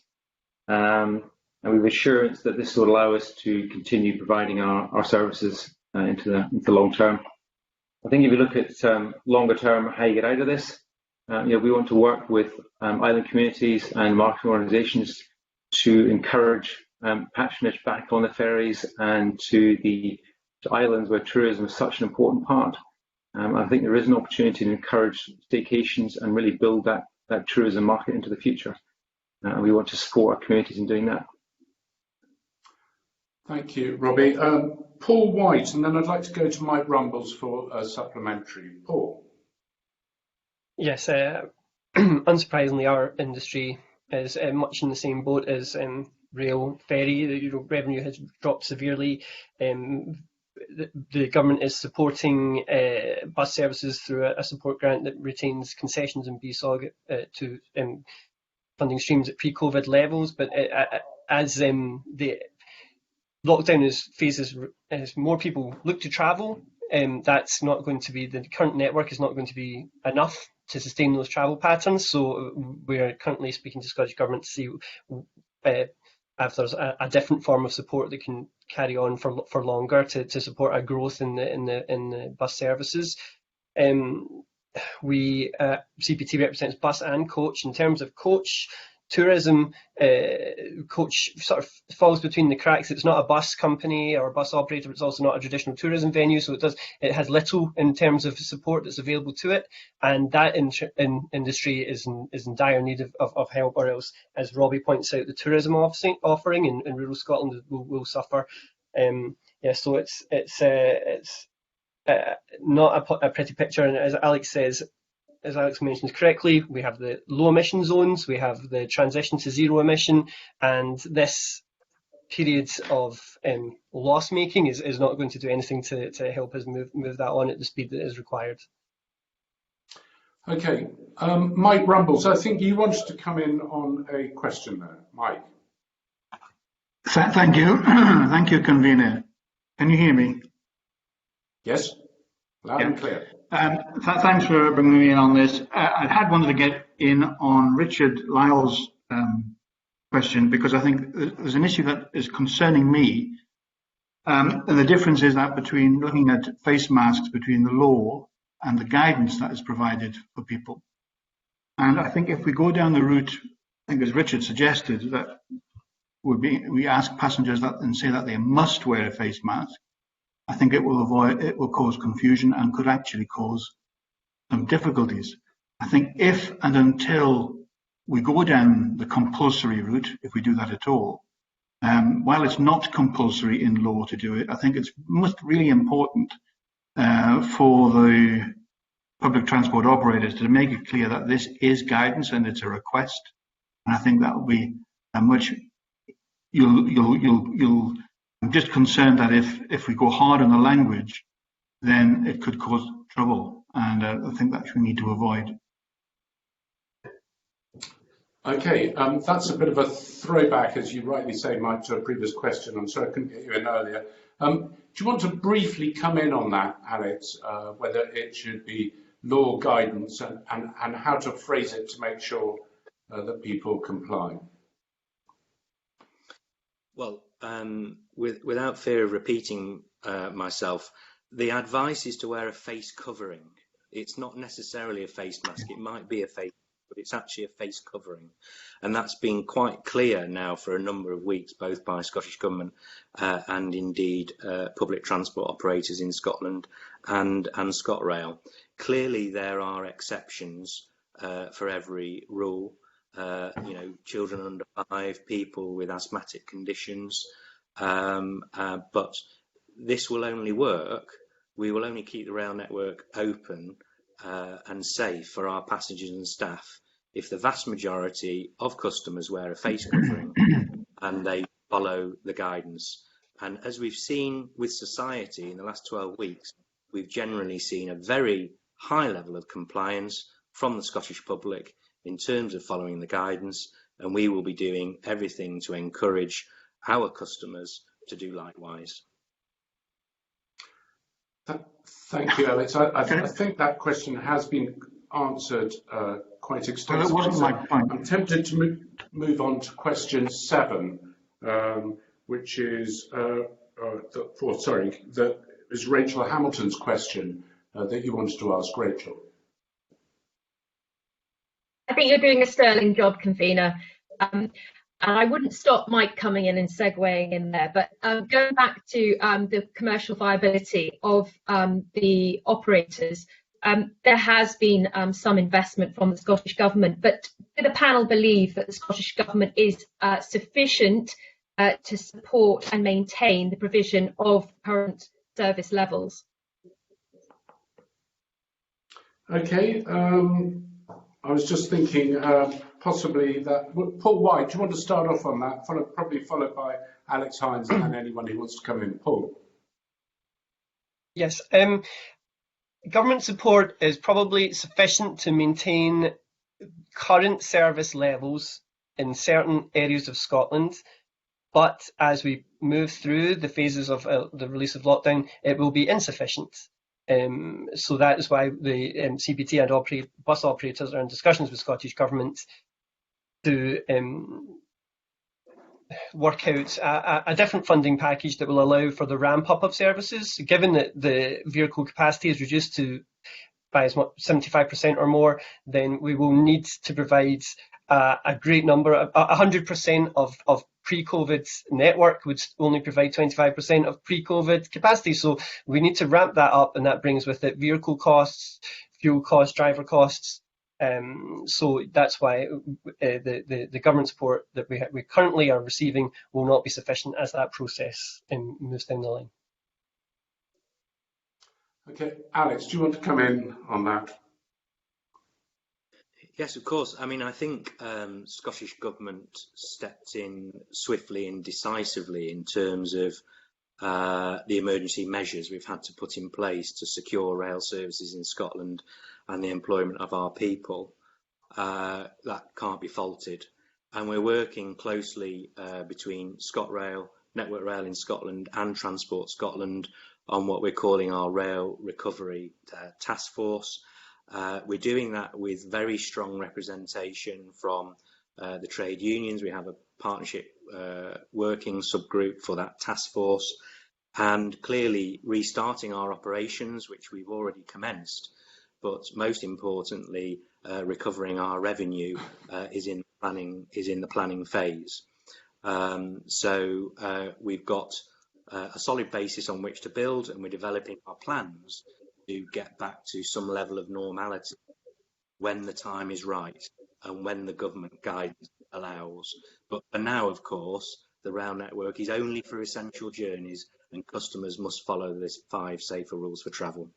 And we have assurance that this will allow us to continue providing our services into the long term. I think if you look at longer term, how you get out of this, we want to work with island communities and marketing organisations to encourage patronage back on the ferries and to islands where tourism is such an important part. I think there is an opportunity to encourage staycations and really build that tourism market into the future. And we want to support our communities in doing that. Thank you, Robbie. Paul White, and then I'd like to go to Mike Rumbles for a supplementary. Paul. Yes, unsurprisingly, our industry is much in the same boat as rail ferry. Revenue has dropped severely. The government is supporting bus services through a support grant that retains concessions and BSOG to funding streams at pre-COVID levels. But as the lockdown phases as more people look to travel, that's not going to be, the current network is not going to be enough to sustain those travel patterns. So we're currently speaking to Scottish Government to see if there's a different form of support that can carry on for longer to support our growth in the bus services. CPT represents bus and coach. In terms of coach, tourism coach sort of falls between the cracks. It's not a bus company or a bus operator, but it's also not a traditional tourism venue, so it has little in terms of support that's available to it, and that industry is in dire need of help, or else, as Robbie points out, the tourism offering in rural Scotland will suffer. So it's not a pretty picture, and as Alex mentions correctly, we have the low emission zones, we have the transition to zero emission, and this period of loss making is not going to do anything to help us move that on at the speed that is required. Okay, Mike Rumbles, I think you wanted to come in on a question there. Mike. Thank you. Thank you, convener. Can you hear me? Yes, loud and clear. Thanks for bringing me in on this. I had wanted to get in on Richard Lyle's question, because I think there's an issue that is concerning me. And the difference is that between looking at face masks between the law and the guidance that is provided for people. And I think if we go down the route, I think as Richard suggested, that we ask passengers that and say that they must wear a face mask, I think it will cause confusion and could actually cause some difficulties. I think if and until we go down the compulsory route, if we do that at all, while it's not compulsory in law to do it, I think it's really important for the public transport operators to make it clear that this is guidance and it's a request. And I think that will be a much. I'm just concerned that if we go hard on the language, then it could cause trouble, and I think that's what we need to avoid. Okay, that's a bit of a throwback, as you rightly say, Mike, to a previous question. I'm sorry I couldn't get you in earlier. Do you want to briefly come in on that, Alex, whether it should be law guidance and how to phrase it to make sure that people comply? Well, without fear of repeating myself, the advice is to wear a face covering. It's not necessarily a face mask. It might be a face, but it's actually a face covering. And that's been quite clear now for a number of weeks, both by Scottish Government and indeed public transport operators in Scotland and ScotRail. Clearly, there are exceptions for every rule. Children under 5, people with asthmatic conditions, but this will only work. We will only keep the rail network open and safe for our passengers and staff if the vast majority of customers wear a face covering and they follow the guidance. And as we've seen with society in the last 12 weeks, we've generally seen a very high level of compliance from the Scottish public in terms of following the guidance, and we will be doing everything to encourage our customers to do likewise. Thank you, Alex. I think that question has been answered quite extensively. Well, it wasn't my point. I'm tempted to move on to question 7, which is that is Rachel Hamilton's question that you wanted to ask, Rachel. I think you're doing a sterling job, convener. And I wouldn't stop Mike coming in and segueing in there, but going back to the commercial viability of the operators, there has been some investment from the Scottish Government, but do the panel believe that the Scottish Government is sufficient to support and maintain the provision of current service levels? Okay. I was just thinking possibly that Paul White, do you want to start off on that? Probably followed by Alex Hines and then anyone who wants to come in. Paul. Yes, government support is probably sufficient to maintain current service levels in certain areas of Scotland, but as we move through the phases of the release of lockdown, it will be insufficient. So that is why the CPT and bus operators are in discussions with Scottish Government to work out a different funding package that will allow for the ramp up of services. Given that the vehicle capacity is reduced by as much 75% or more, then we will need to provide a great number. 100% of pre-COVID network would only provide 25% of pre-COVID capacity. So we need to ramp that up, and that brings with it vehicle costs, fuel costs, driver costs. So that's why the government support that we currently are receiving will not be sufficient as that process moves down the line. Okay, Alex, do you want to come in on that? Yes, of course. I mean, I think Scottish Government stepped in swiftly and decisively in terms of the emergency measures we've had to put in place to secure rail services in Scotland and the employment of our people. That can't be faulted. And we're working closely between ScotRail, Network Rail in Scotland and Transport Scotland on what we're calling our Rail Recovery Task Force. We're doing that with very strong representation from the trade unions. We have a partnership working subgroup for that task force, and clearly restarting our operations, which we've already commenced, but most importantly, recovering our revenue is in the planning phase. So we've got a solid basis on which to build, and we're developing our plans to get back to some level of normality when the time is right and when the government guidance allows. But for now, of course, the rail network is only for essential journeys, and customers must follow the 5 safer rules for travel.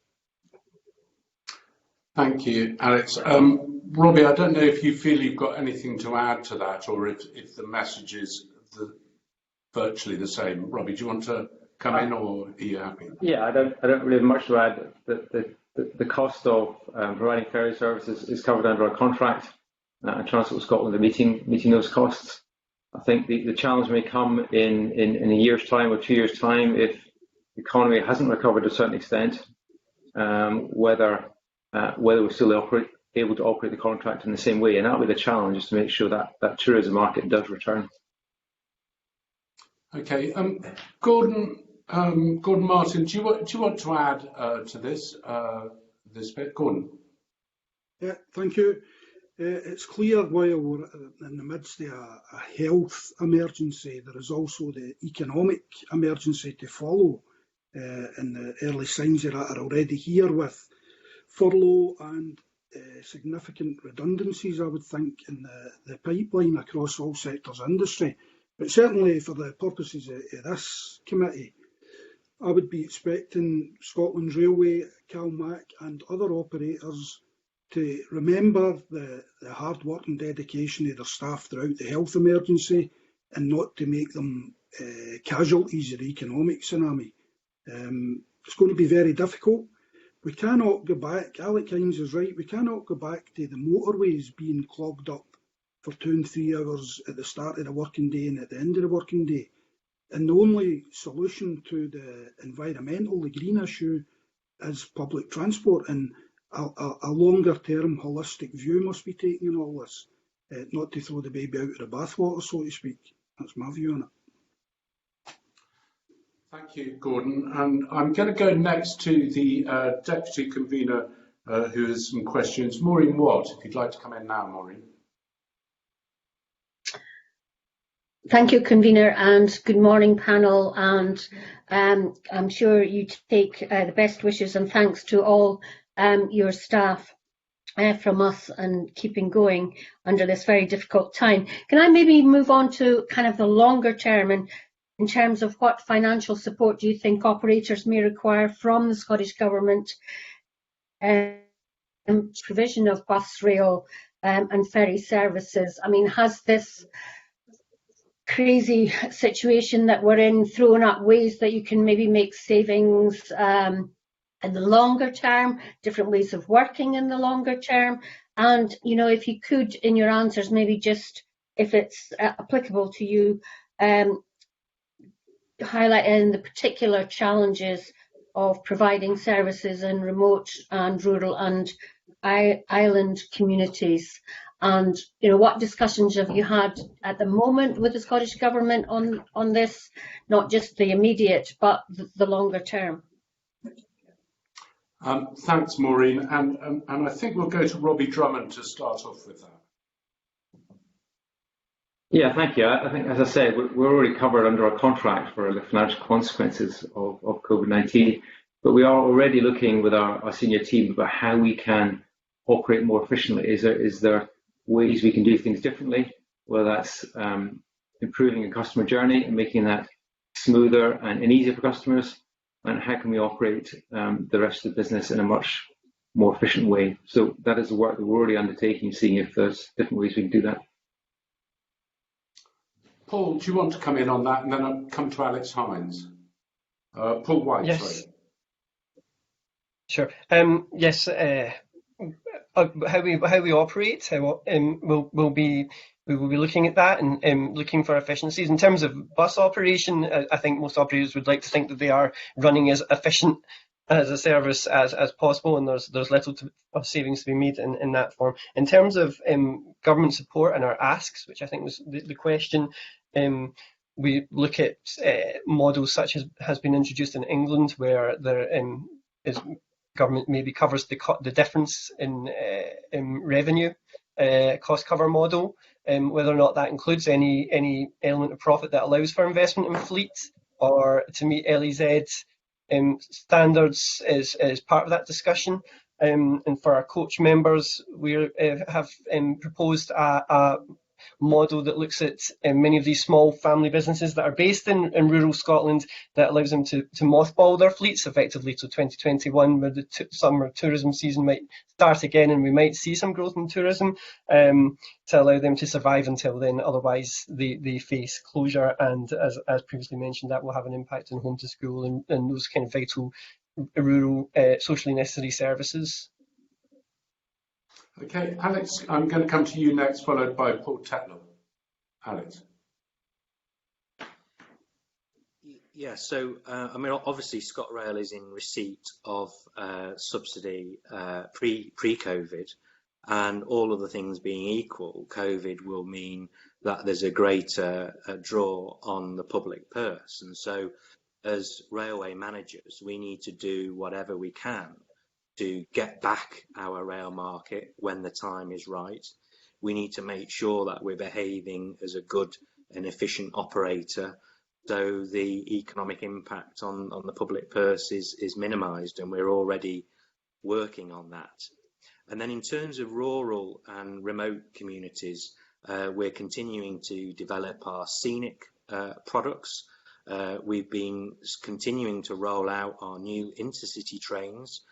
Thank you, Alex. Robbie, I don't know if you feel you've got anything to add to that, or if the message is virtually the same. Robbie, do you want to come in, or are you happy? Yeah, I don't really have much to add. The cost of providing ferry services is covered under our contract, and Transport Scotland are meeting those costs. I think the challenge may come in a year's time or 2 years' time if the economy hasn't recovered to a certain extent, whether we're still able to operate the contract in the same way, and that'll be the challenge, is to make sure that tourism market does return. Okay, Gordon Martin, do you want to add to this bit, Gordon? Yeah, thank you. It's clear while we're in the midst of a health emergency, there is also the economic emergency to follow, and the early signs of that are already here with furlough and significant redundancies, I would think, in the pipeline across all sectors of industry. But certainly for the purposes of this committee, I would be expecting Scotland's Railway, CalMac and other operators to remember the hard work and dedication of their staff throughout the health emergency, and not to make them casualties of the economic tsunami. It's going to be very difficult. We cannot go back, Alec Hines is right, we cannot go back to the motorways being clogged up for 2 and 3 hours at the start of the working day and at the end of the working day. And the only solution to the environmental, the green issue, is public transport, and a longer term holistic view must be taken in all this, not to throw the baby out of the bathwater, so to speak. That's my view on it. Thank you, Gordon. And I'm going to go next to the Deputy Convener who has some questions. Maureen Watt, if you'd like to come in now, Maureen. Thank you, Convener, and good morning, panel. And I'm sure you take the best wishes and thanks to all your staff from us and keeping going under this very difficult time. Can I maybe move on to kind of the longer term, and in terms of what financial support do you think operators may require from the Scottish Government, provision of bus, rail and ferry services? I mean, has this crazy situation that we're in thrown up ways that you can maybe make savings in the longer term, different ways of working in the longer term? And, you know, if you could, in your answers, maybe just, if it's applicable to you, highlight in the particular challenges of providing services in remote and rural and island communities. And, you know, what discussions have you had at the moment with the Scottish Government on this, not just the immediate, but the longer term? Thanks, Maureen. And I think we'll go to Robbie Drummond to start off with that. Yeah, thank you. I think, as I said, we're already covered under a contract for the financial consequences of COVID-19, but we are already looking with our senior team about how we can operate more efficiently. Is there ways we can do things differently, whether that's improving the customer journey and making that smoother and easier for customers, and how can we operate the rest of the business in a much more efficient way? So that is the work that we're already undertaking, seeing if there's different ways we can do that. Paul, do you want to come in on that, and then I'll come to Alex Hines? Paul White, Yes. sorry. Sure. Yes. How we operate, we'll be looking at that and looking for efficiencies. In terms of bus operation, I think most operators would like to think that they are running as efficient as a service as possible, and there's little of savings to be made in that form. In terms of government support and our asks, which I think was the question, we look at models such as has been introduced in England, where there is government maybe covers the difference in revenue cost cover model, whether or not that includes any element of profit that allows for investment in fleet or to meet LEZ standards is part of that discussion. And for our coach members, we have proposed a model that looks at many of these small family businesses that are based in rural Scotland, that allows them to mothball their fleets effectively to 2021, where the summer tourism season might start again, and we might see some growth in tourism, to allow them to survive until then. Otherwise, they face closure, and as previously mentioned, that will have an impact on home to school and those kind of vital rural socially necessary services. Okay, Alex, I'm going to come to you next, followed by Paul Tetlow. Alex. Yeah, so I mean, obviously ScotRail is in receipt of subsidy pre-COVID, and all of the things being equal, COVID will mean that there's a greater draw on the public purse, and so as railway managers, we need to do whatever we can to get back our rail market when the time is right. We need to make sure that we're behaving as a good and efficient operator, so the economic impact on the public purse is minimised, and we're already working on that. And then in terms of rural and remote communities, we're continuing to develop our scenic products. We've been continuing to roll out our new intercity trains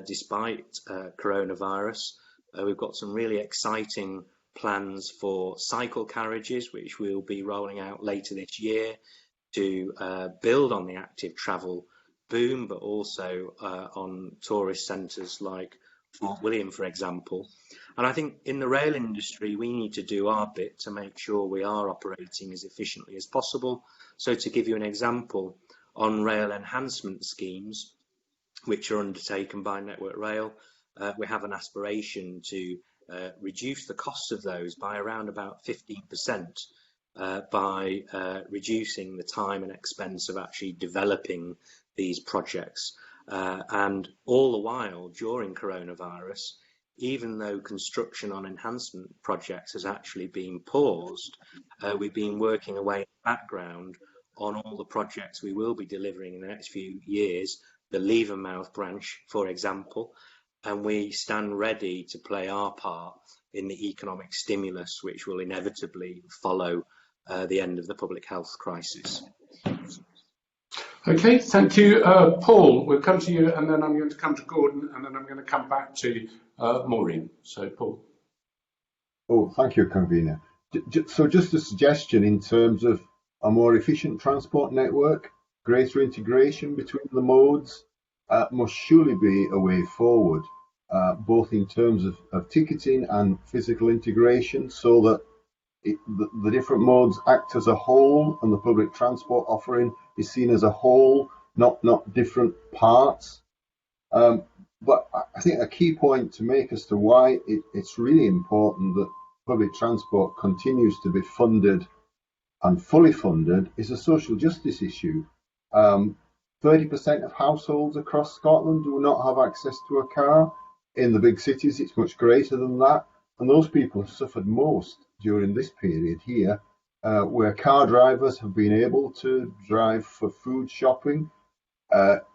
despite coronavirus. We've got some really exciting plans for cycle carriages, which we'll be rolling out later this year to build on the active travel boom, but also on tourist centres like Fort William, for example. And I think in the rail industry, we need to do our bit to make sure we are operating as efficiently as possible. So to give you an example, on rail enhancement schemes, which are undertaken by Network Rail, we have an aspiration to reduce the cost of those by around about 15% by reducing the time and expense of actually developing these projects. And all the while, during coronavirus, even though construction on enhancement projects has actually been paused, we've been working away in the background on all the projects we will be delivering in the next few years, the Levermouth branch, for example, and we stand ready to play our part in the economic stimulus which will inevitably follow the end of the public health crisis. Okay, thank you. Paul, we'll come to you, and then I'm going to come to Gordon, and then I'm going to come back to Maureen. So, Paul. Oh, thank you, Convener. So just a suggestion in terms of a more efficient transport network, greater integration between the modes must surely be a way forward, both in terms of ticketing and physical integration, so that the different modes act as a whole, and the public transport offering is seen as a whole, not different parts. But I think a key point to make as to why it's really important that public transport continues to be funded and fully funded is a social justice issue. 30% of households across Scotland do not have access to a car. In the big cities, it's much greater than that. And those people have suffered most during this period here. where car drivers have been able to drive for food shopping.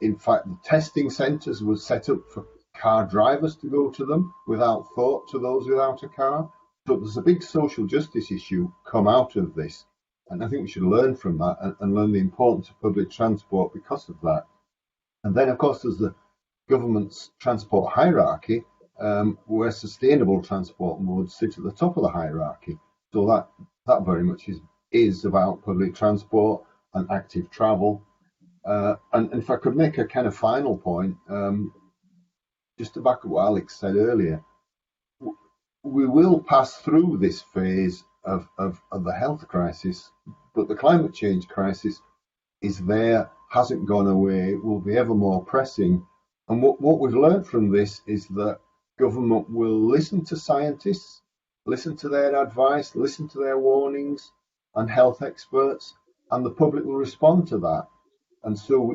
In fact, the testing centres were set up for car drivers to go to them without thought to those without a car. So there's a big social justice issue come out of this. And I think we should learn from that and learn the importance of public transport because of that. And then, of course, there's the government's transport hierarchy, where sustainable transport modes sit at the top of the hierarchy. So that very much is about public transport and active travel. And if I could make a kind of final point, just to back up what Alex said earlier, we will pass through this phase of the health crisis, but the climate change crisis is there, hasn't gone away, will be ever more pressing. And what we've learned from this is that government will listen to scientists, listen to their advice, listen to their warnings and health experts, and the public will respond to that. And so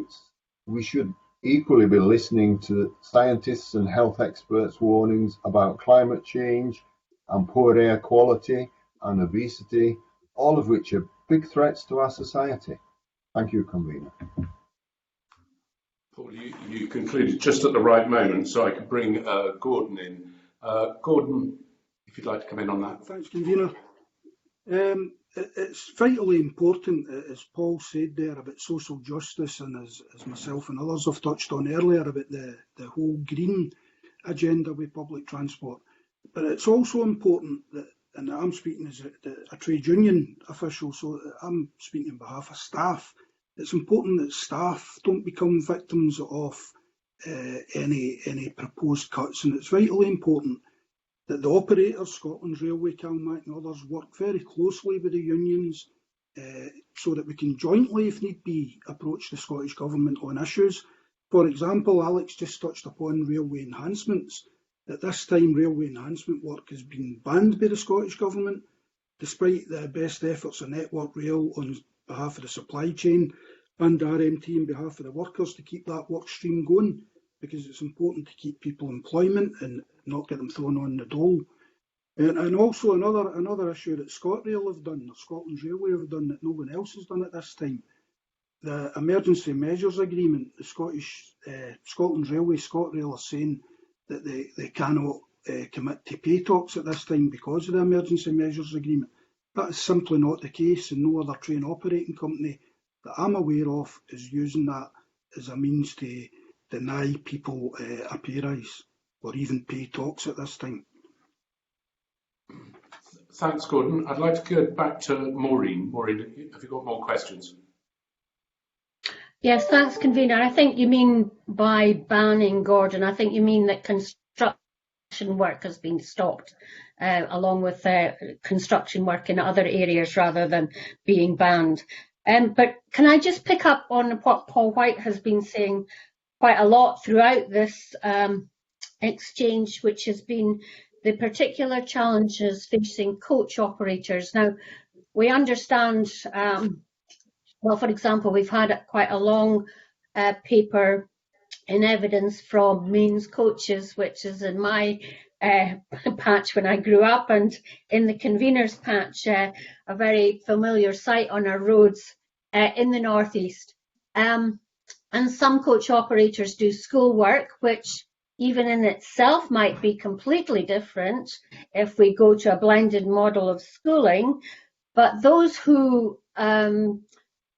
we should equally be listening to scientists and health experts' warnings about climate change and poor air quality and obesity, all of which are big threats to our society. Thank you, Convener. Paul, you concluded just at the right moment, so I could bring Gordon in. Gordon, if you'd like to come in on that. Thanks, Convener. It's vitally important, as Paul said there, about social justice, and as myself and others have touched on earlier, about the whole green agenda with public transport. But it's also important that, and I'm speaking as a trade union official, so I'm speaking on behalf of staff, it's important that staff don't become victims of any proposed cuts, and it's vitally important that the operators, Scotland's Railway, CalMac and others, work very closely with the unions so that we can jointly, if need be, approach the Scottish Government on issues. For example, Alex just touched upon railway enhancements. At this time, railway enhancement work has been banned by the Scottish Government, despite the best efforts of Network Rail on behalf of the supply chain and RMT on behalf of the workers to keep that work stream going, because it's important to keep people employment and not get them thrown on the dole. And also another issue that ScotRail have done, or Scotland's Railway have done, that no one else has done at this time. The Emergency Measures Agreement, the Scotland's Railway, ScotRail are saying that they cannot commit to pay talks at this time because of the Emergency Measures Agreement. That is simply not the case, and no other train operating company that I'm aware of is using that as a means to deny people a pay rise or even pay talks at this time. Thanks, Gordon. I'd like to go back to Maureen. Maureen, have you got more questions? Yes, thanks, Convener. I think you mean by banning, Gordon, I think you mean that construction work has been stopped, along with construction work in other areas rather than being banned. But can I just pick up on what Paul White has been saying quite a lot throughout this exchange, which has been the particular challenges facing coach operators. Now, we understand, well, for example, we've had quite a long paper in evidence from Mains Coaches, which is in my patch when I grew up, and in the Convener's patch, a very familiar sight on our roads in the northeast. And some coach operators do school work, which even in itself might be completely different if we go to a blended model of schooling. But those who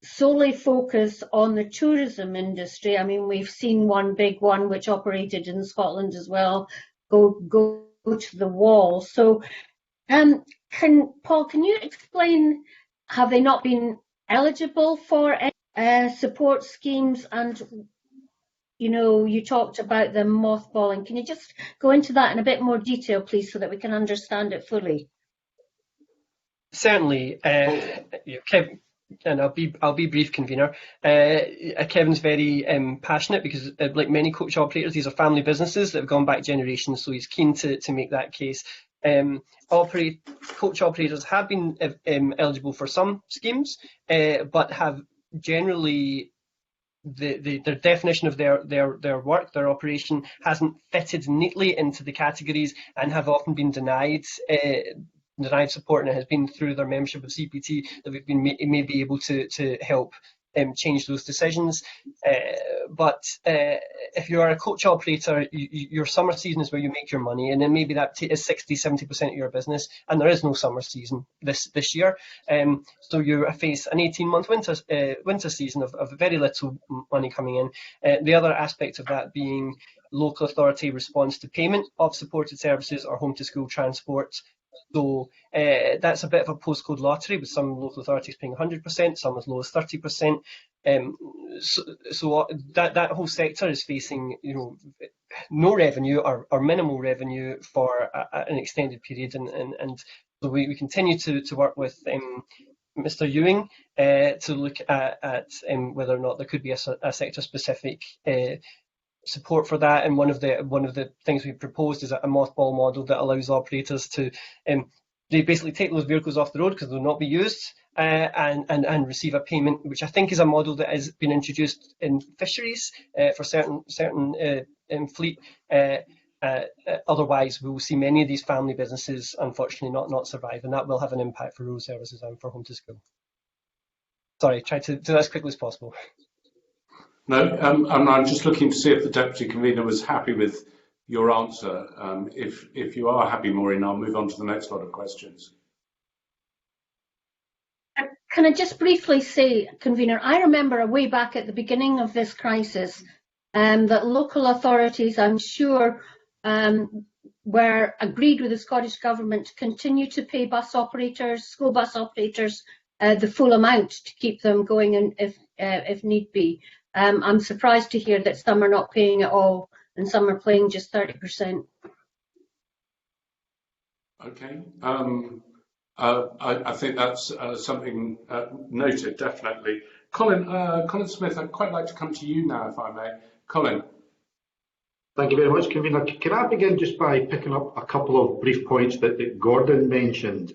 solely focus on the tourism industry, I mean, we've seen one big one which operated in Scotland as well, go to the wall. So Paul, can you explain, have they not been eligible for any support schemes? And you know, you talked about the mothballing. Can you just go into that in a bit more detail, please, so that we can understand it fully? Certainly, Kevin, and I'll be brief, Convener. Kevin's very passionate because, like many coach operators, these are family businesses that have gone back generations, so he's keen to make that case. Coach operators have been eligible for some schemes, but have generally their definition of their work, their operation, hasn't fitted neatly into the categories and have often been denied denied support, and it has been through their membership of CPT that we've been may be able to help change those decisions. But if you are a coach operator, your summer season is where you make your money, and then maybe that is 60-70% of your business, and there is no summer season this year. So you face an 18-month winter season of very little money coming in. The other aspect of that being local authority response to payment of supported services or home to school transport. So that's a bit of a postcode lottery, with some local authorities paying 100%, some as low as 30%. So that whole sector is facing, no revenue or minimal revenue for an extended period, and so we continue to work with Mr. Ewing to look at whether or not there could be a sector specific support for that. And one of the things we've proposed is a mothball model that allows operators to they basically take those vehicles off the road because they'll not be used, and receive a payment, which I think is a model that has been introduced in fisheries for certain fleet. Otherwise, we will see many of these family businesses unfortunately not survive, and that will have an impact for rural services and for home to school. Sorry, try to do that as quickly as possible. No, I'm just looking to see if the Deputy Convener was happy with your answer. If you are happy, Maureen, I'll move on to the next lot of questions. Can I just briefly say, Convener, I remember way back at the beginning of this crisis that local authorities, I'm sure, were agreed with the Scottish Government to continue to pay bus operators, school bus operators, the full amount to keep them going if need be. I'm surprised to hear that some are not paying at all and some are paying just 30%. Okay. I think that's something noted, definitely. Colin Smith, I'd quite like to come to you now, if I may. Colin. Thank you very much, Convener. Can I begin just by picking up a couple of brief points that Gordon mentioned?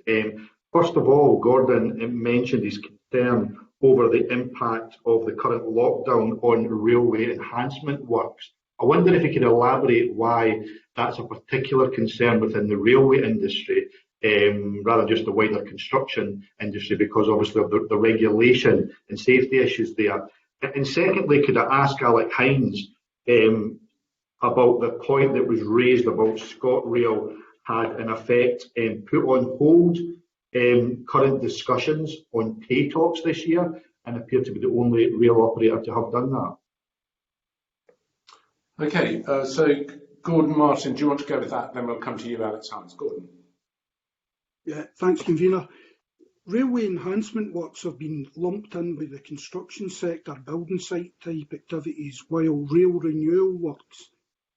First of all, Gordon mentioned his concern over the impact of the current lockdown on railway enhancement works. I wonder if you could elaborate why that's a particular concern within the railway industry, rather than just the wider construction industry, because obviously of the regulation and safety issues there. And secondly, could I ask Alec Hines about the point that was raised about ScotRail had in effect put on hold current discussions on pay talks this year and appear to be the only rail operator to have done that. Okay, so Gordon Martin, do you want to go with that? Then we'll come to you, Alex Hines. Gordon. Yeah, thanks, Convener. Railway enhancement works have been lumped in with the construction sector building site type activities, while rail renewal works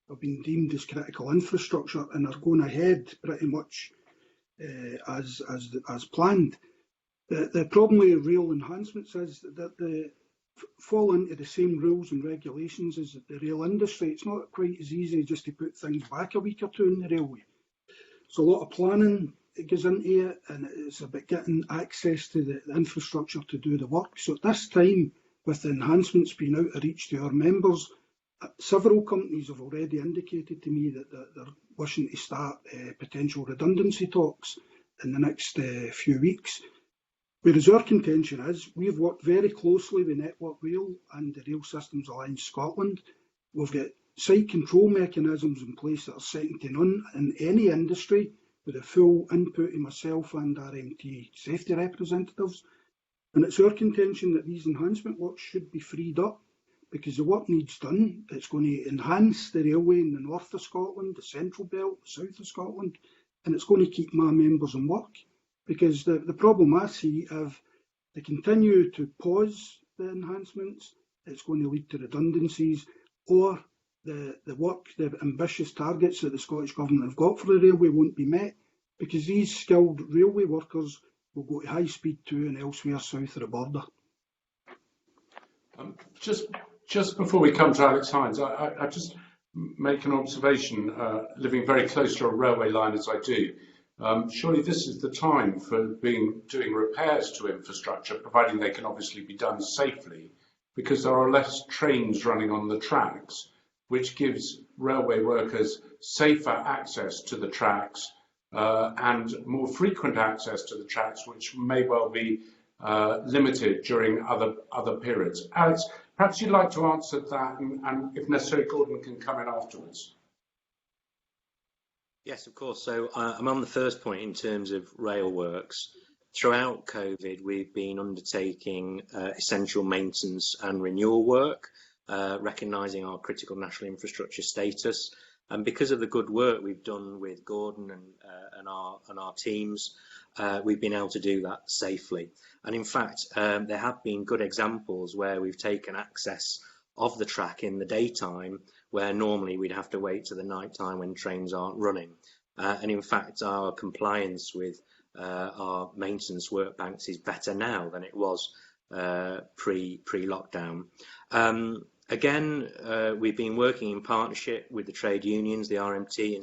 have been deemed as critical infrastructure and are going ahead pretty much as planned. The problem with rail enhancements is that they fall into the same rules and regulations as the rail industry. It's not quite as easy just to put things back a week or two in the railway. So a lot of planning goes into it, and it's about getting access to the infrastructure to do the work. So at this time, with the enhancements being out of reach to our members, several companies have already indicated to me that they're wishing to start potential redundancy talks in the next few weeks. Whereas our contention is, we've worked very closely with Network Rail and the Rail Systems Alliance Scotland. We've got site control mechanisms in place that are second to none in any industry, with the full input of myself and RMT safety representatives. And it's our contention that these enhancement works should be freed up, because the work needs done. It's going to enhance the railway in the north of Scotland, the central belt, the south of Scotland, and it's going to keep my members in work. Because the problem I see, if they continue to pause the enhancements, it's going to lead to redundancies, or the work, the ambitious targets that the Scottish Government have got for the railway won't be met, because these skilled railway workers will go to high speed 2 and elsewhere south of the border. Just before we come to Alex Hines, I just make an observation, living very close to a railway line as I do. Surely this is the time for doing repairs to infrastructure, providing they can obviously be done safely, because there are less trains running on the tracks, which gives railway workers safer access to the tracks, and more frequent access to the tracks, which may well be limited during other periods. Alex, perhaps you'd like to answer that, and if necessary, Gordon can come in afterwards. Yes, of course. So I'm on the first point in terms of rail works. Throughout COVID, we've been undertaking essential maintenance and renewal work, recognising our critical national infrastructure status. And because of the good work we've done with Gordon and our teams, we've been able to do that safely. And in fact, there have been good examples where we've taken access of the track in the daytime, where normally we'd have to wait to the night time when trains aren't running. And in fact, our compliance with our maintenance work banks is better now than it was pre-lockdown. Again, we've been working in partnership with the trade unions, the RMT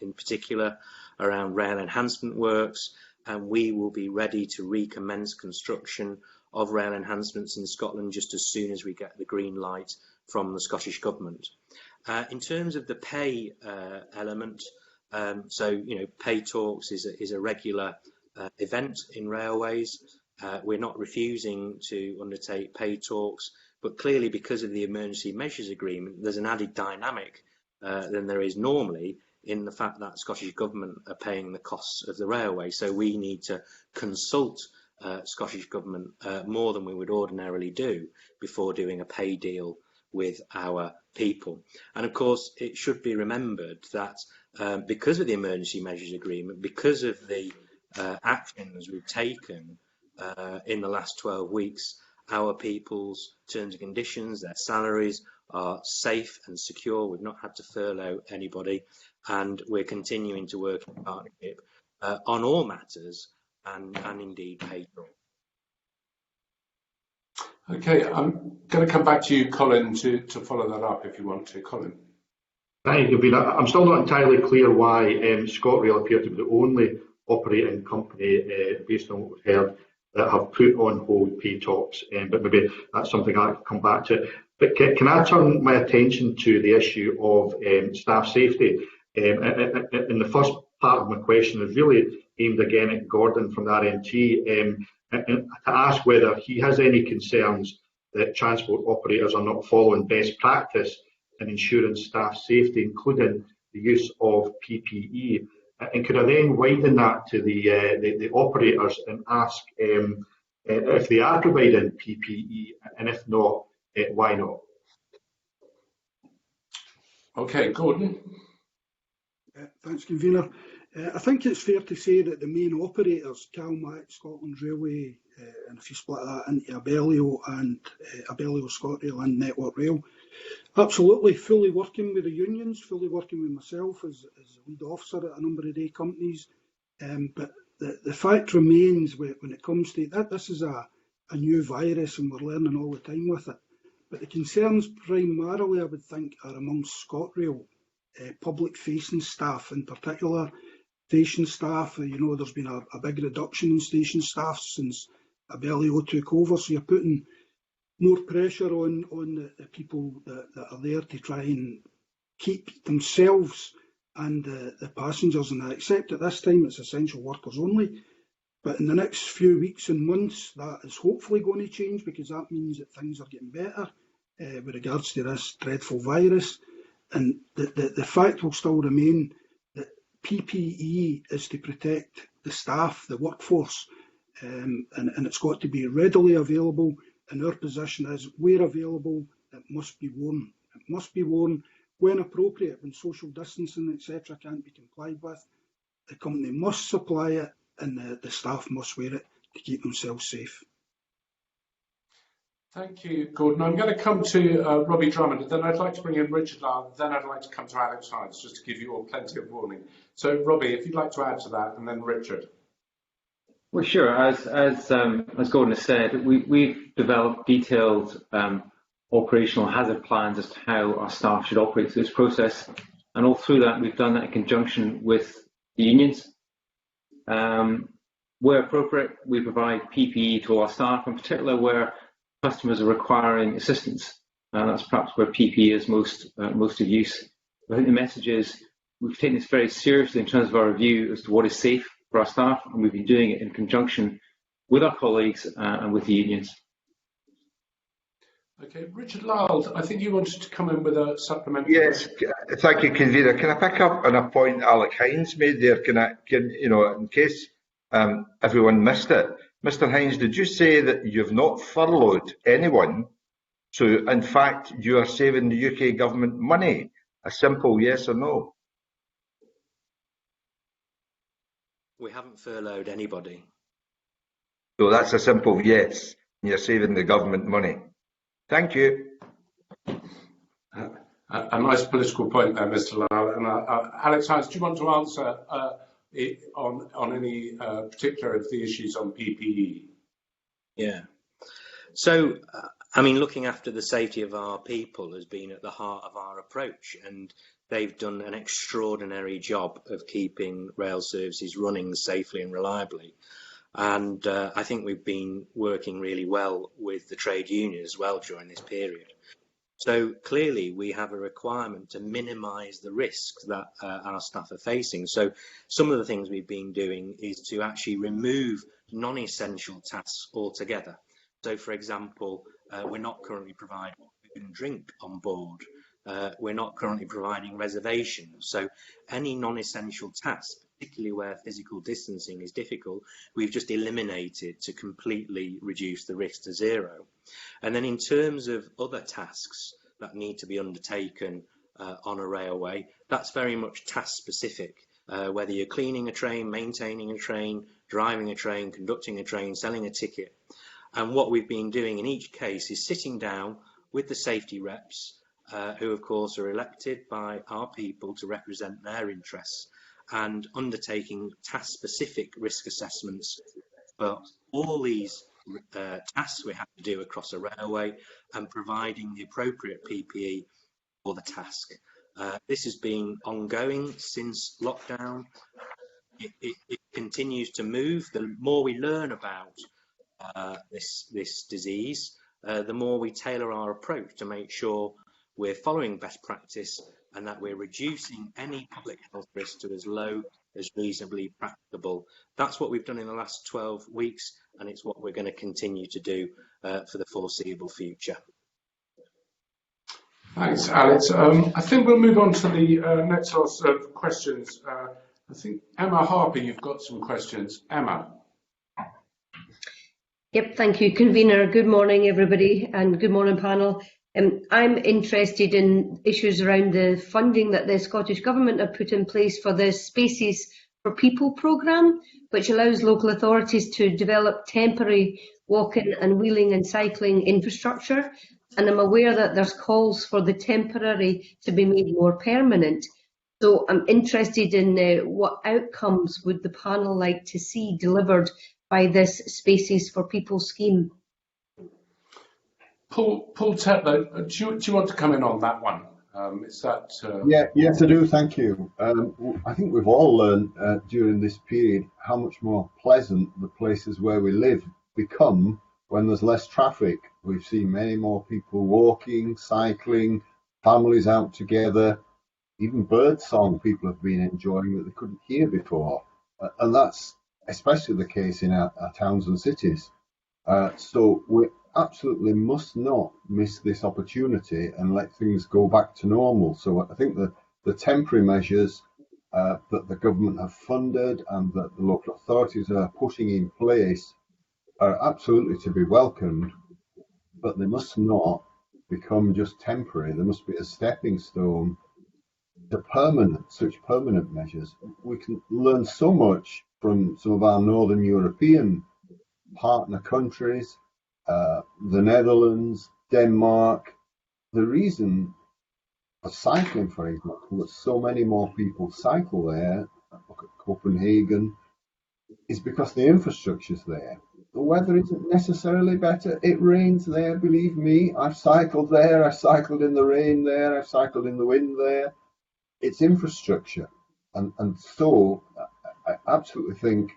in particular, around rail enhancement works, and we will be ready to recommence construction of rail enhancements in Scotland just as soon as we get the green light from the Scottish Government. In terms of the pay element, so pay talks is a regular event in railways. We're not refusing to undertake pay talks, but clearly because of the emergency measures agreement, there's an added dynamic than there is normally in the fact that Scottish Government are paying the costs of the railway. So we need to consult Scottish Government more than we would ordinarily do before doing a pay deal with our people. And of course, it should be remembered that because of the emergency measures agreement, because of the actions we've taken in the last 12 weeks, our people's terms and conditions, their salaries are safe and secure. We've not had to furlough anybody, and we're continuing to work in partnership on all matters and indeed pay for. Okay, I'm going to come back to you, Colin, to follow that up if you want to. Colin. Thank you, Gavin. I'm still not entirely clear why ScotRail appear to be the only operating company, based on what we've heard, that have put on hold pay talks, but maybe that's something I can come back to. But can I turn my attention to the issue of staff safety? And the first part of my question is really aimed again at Gordon from the RMT, and to ask whether he has any concerns that transport operators are not following best practice in ensuring staff safety, including the use of PPE. And could I then widen that to the operators and ask if they are providing PPE, and if not, why not? Okay, Gordon. Thanks, Convener. I think it's fair to say that the main operators, CalMac, Scotland Railway, and if you split that into Abellio and Abellio ScotRail and Network Rail, absolutely fully working with the unions, fully working with myself as a lead officer at a number of day companies. But the fact remains when it comes to that, this is a new virus and we're learning all the time with it. But the concerns primarily, I would think, are amongst ScotRail, public-facing staff in particular. Station staff, there's been a big reduction in station staff since Abellio took over, so you're putting more pressure on the people that are there to try and keep themselves and the passengers, and I accept at this time it's essential workers only, but in the next few weeks and months that is hopefully going to change, because that means that things are getting better with regards to this dreadful virus. And the fact will still remain that PPE is to protect the staff, the workforce, and it's got to be readily available, and our position is where available it must be worn. It must be worn when appropriate, when social distancing, etc. can't be complied with. The company must supply it and the staff must wear it to keep themselves safe. Thank you, Gordon. I'm going to come to Robbie Drummond, then I'd like to bring in Richard Lyle, then I'd like to come to Alex Hines, just to give you all plenty of warning. So, Robbie, if you'd like to add to that, and then Richard. Well, sure. As Gordon has said, we've developed detailed operational hazard plans as to how our staff should operate through this process, and all through that we've done that in conjunction with the unions. Where appropriate, we provide PPE to our staff, in particular where customers are requiring assistance, and that's perhaps where PPE is most of use. I think the message is we've taken this very seriously in terms of our review as to what is safe for our staff, and we've been doing it in conjunction with our colleagues and with the unions. Okay, Richard Lyle, I think you wanted to come in with a supplementary. Yes, thank you, convener. Can I pick up on a point Alec Hines made there? In case everyone missed it, Mr. Hines, did you say that you've not furloughed anyone? So, in fact, you are saving the UK government money? A simple yes or no. We haven't furloughed anybody. So that's a simple yes. You're saving the government money. Thank you. A nice political point there, Mr. Lyle. And Alex Hines, do you want to answer on any particular of the issues on PPE? Yeah. So, I mean, looking after the safety of our people has been at the heart of our approach, and they've done an extraordinary job of keeping rail services running safely and reliably. And I think we've been working really well with the trade union as well during this period. So clearly we have a requirement to minimise the risks that our staff are facing. So some of the things we've been doing is to actually remove non-essential tasks altogether. So, for example, we're not currently providing food and drink on board. We're not currently providing reservations. So any non-essential tasks, particularly where physical distancing is difficult, we've just eliminated to completely reduce the risk to zero. And then in terms of other tasks that need to be undertaken on a railway, that's very much task specific. Whether you're cleaning a train, maintaining a train, driving a train, conducting a train, selling a ticket. And what we've been doing in each case is sitting down with the safety reps, who of course are elected by our people to represent their interests, and undertaking task-specific risk assessments for all these tasks we have to do across a railway, and providing the appropriate PPE for the task. This has been ongoing since lockdown. It continues to move. The more we learn about this disease, the more we tailor our approach to make sure we're following best practice and that we're reducing any public health risk to as low as reasonably practicable. That's what we've done in the last 12 weeks, and it's what we're going to continue to do for the foreseeable future. Thanks, Alex. I think we'll move on to the next lot of questions. I think Emma Harper, you've got some questions. Emma. Yep, thank you, convener. Good morning, everybody, and good morning, panel. I'm interested in issues around the funding that the Scottish Government have put in place for the Spaces for People programme, which allows local authorities to develop temporary walking and wheeling and cycling infrastructure. And I'm aware that there's calls for the temporary to be made more permanent. So I'm interested in what outcomes would the panel like to see delivered by this Spaces for People scheme? Paul Tetlow, do you want to come in on that one? Yes, I do. Thank you. I think we've all learned during this period how much more pleasant the places where we live become when there's less traffic. We've seen many more people walking, cycling, families out together, even bird song people have been enjoying that they couldn't hear before. And that's especially the case in our towns and cities. So we absolutely must not miss this opportunity and let things go back to normal. So I think the temporary measures that the government have funded and that the local authorities are putting in place are absolutely to be welcomed, but they must not become just temporary. There must be a stepping stone to such permanent measures. We can learn so much from some of our Northern European partner countries, the Netherlands, Denmark. The reason for cycling, for example, that so many more people cycle there, look at Copenhagen, is because the infrastructure's there. The weather isn't necessarily better. It rains there, believe me. I've cycled there, I've cycled in the rain there, I've cycled in the wind there. It's infrastructure. And so I absolutely think,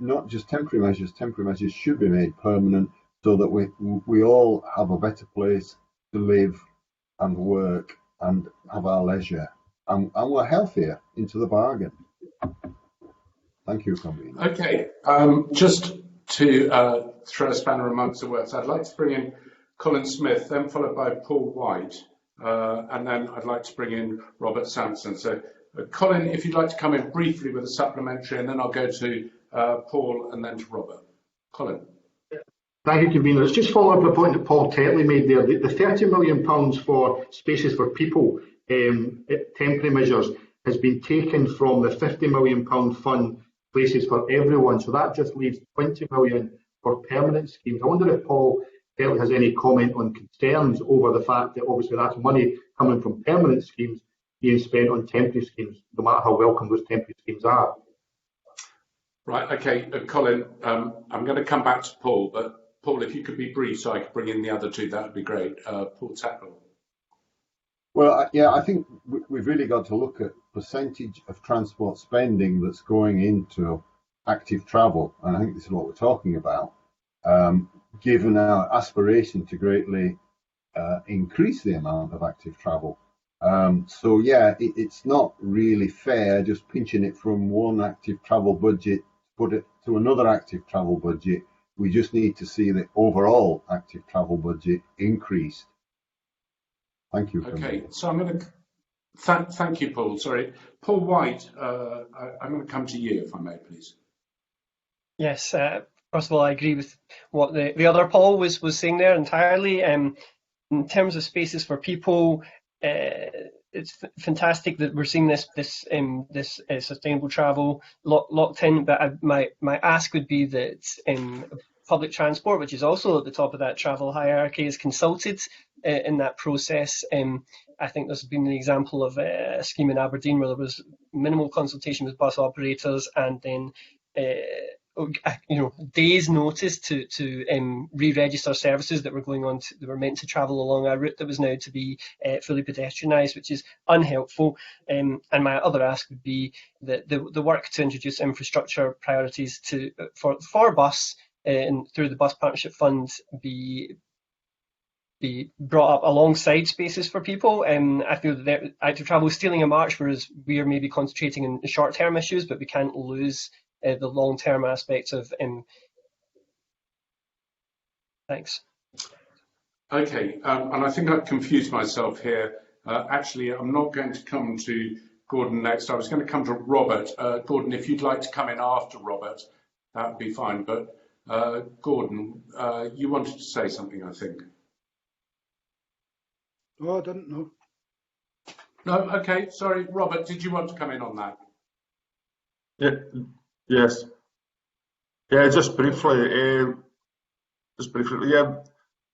not just temporary measures should be made permanent so that we all have a better place to live and work and have our leisure. and we're healthier into the bargain. Thank you, Convener. Okay, just to throw a spanner amongst the works, I'd like to bring in Colin Smith, then followed by Paul White, and then I'd like to bring in Robert Sampson. So, Colin, if you'd like to come in briefly with a supplementary, and then I'll go to Paul and then to Robert. Colin. Thank you, Convener. It's just following up the point that Paul Tetley made there. The £30 million for spaces for people, temporary measures, has been taken from the £50 million fund places for everyone. So that just leaves 20 million for permanent schemes. I wonder if Paul Tetley has any comment on concerns over the fact that obviously that's money coming from permanent schemes being spent on temporary schemes, no matter how welcome those temporary schemes are. Right, okay, Colin, I'm going to come back to Paul, but Paul, if you could be brief so I could bring in the other two, that would be great. Paul Tackle. Well, yeah, I think we've really got to look at percentage of transport spending that's going into active travel, and I think this is what we're talking about, given our aspiration to greatly increase the amount of active travel. So yeah, it's not really fair just pinching it from one active travel budget, put it to another active travel budget. We just need to see the overall active travel budget increased. Thank you. Okay, so I'm going to thank you, Paul. Sorry, Paul White. I'm going to come to you, if I may, please. Yes. First of all, I agree with what the other Paul was saying there entirely. In terms of spaces for people, it's fantastic that we're seeing this sustainable travel locked in. But my ask would be that public transport, which is also at the top of that travel hierarchy, is consulted in that process. I think there's been an example of a scheme in Aberdeen where there was minimal consultation with bus operators, and then days notice to re-register services that were going on that were meant to travel along a route that was now to be fully pedestrianised, which is unhelpful. And my other ask would be that the work to introduce infrastructure priorities for bus and through the Bus Partnership Fund be brought up alongside spaces for people. I feel that active travel is stealing a march, whereas we are maybe concentrating on short-term issues, but we can't lose the long-term aspects of. Thanks. Okay, and I think I've confused myself here. Actually, I'm not going to come to Gordon next. I was going to come to Robert. Gordon, if you'd like to come in after Robert, that would be fine. But Gordon, you wanted to say something, I think. Oh, I didn't know. No, okay, sorry. Robert, did you want to come in on that? Yeah, yes. Yeah, just briefly. Yeah,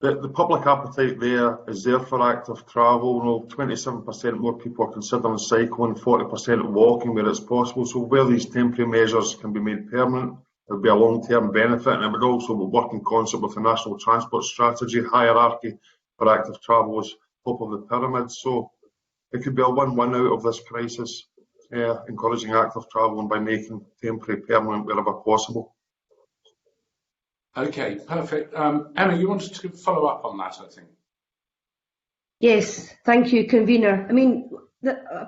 the public appetite there is there for active travel. 27% more people are considering cycling, 40% walking where it's possible. So where these temporary measures can be made permanent, it would be a long-term benefit, and it would also work in concert with the National Transport Strategy hierarchy for active travel as top of the pyramid. So it could be a win-win out of this crisis, encouraging active travel and by making temporary permanent wherever possible. Okay, perfect. Emma, you wanted to follow up on that, I think. Yes, thank you, Convener. I mean,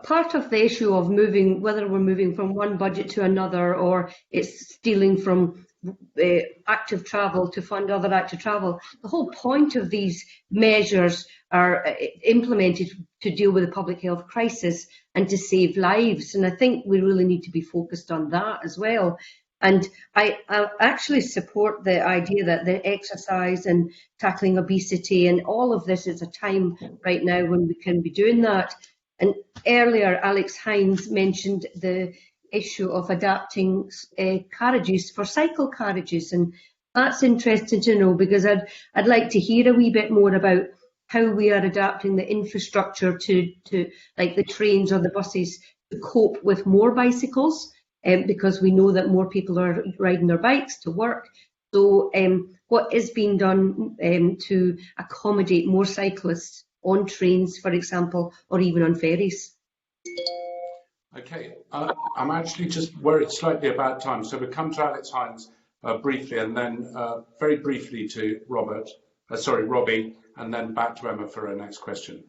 part of the issue of whether we're moving from one budget to another or it's stealing from active travel to fund other active travel, the whole point of these measures are implemented to deal with the public health crisis and to save lives. And I think we really need to be focused on that as well. And I actually support the idea that the exercise and tackling obesity and all of this is a time right now when we can be doing that. And earlier, Alex Hines mentioned the issue of adapting carriages for cycle carriages. And that's interesting to know, because I'd like to hear a wee bit more about how we are adapting the infrastructure to like the trains or the buses to cope with more bicycles. Because we know that more people are riding their bikes to work. So what is being done to accommodate more cyclists on trains, for example, or even on ferries? Okay, I'm actually just worried slightly about time, so we'll come to Alex Hines briefly, and then very briefly to Robbie, and then back to Emma for her next question.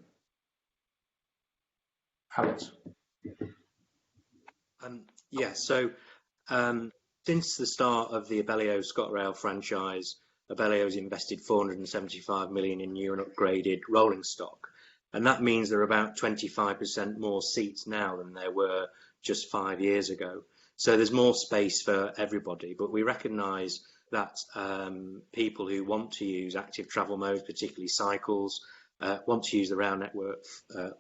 Alex. Yeah, so since the start of the Abellio ScotRail franchise, Abellio's invested 475 million in new and upgraded rolling stock, and that means there are about 25% more seats now than there were just 5 years ago. So there's more space for everybody, but we recognise that people who want to use active travel modes, particularly cycles, want to use the rail network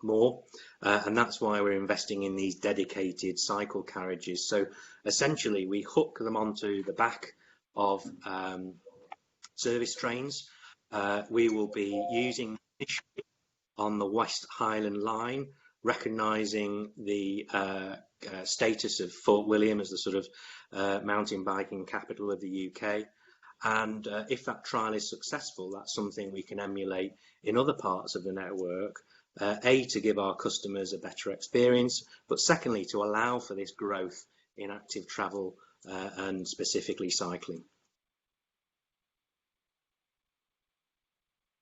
more, and that's why we're investing in these dedicated cycle carriages. So essentially we hook them onto the back of service trains. We will be using initially on the West Highland line, recognising the status of Fort William as the sort of mountain biking capital of the UK. And if that trial is successful, that's something we can emulate in other parts of the network, A, to give our customers a better experience, but secondly, to allow for this growth in active travel and specifically cycling.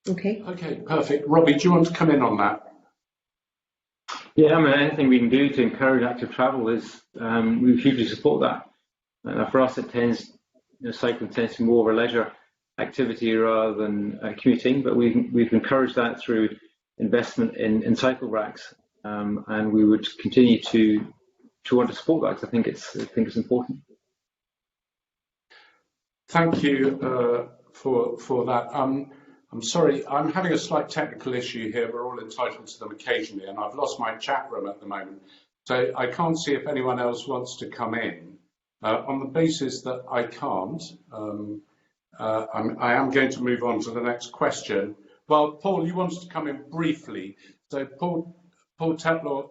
Okay. Okay, perfect. Robbie, do you want to come in on that? Yeah, I mean, anything we can do to encourage active travel is we hugely support that. For us, it tends, cycling tends to be more of a leisure activity rather than commuting, but we've encouraged that through investment in cycle racks, and we would continue to want to support that because I think it's important. Thank you for that. I'm sorry, I'm having a slight technical issue here. We're all entitled to them occasionally, and I've lost my chat room at the moment, so I can't see if anyone else wants to come in. On the basis that I can't, I am going to move on to the next question. Well, Paul, you wanted to come in briefly. So Paul Tetlow,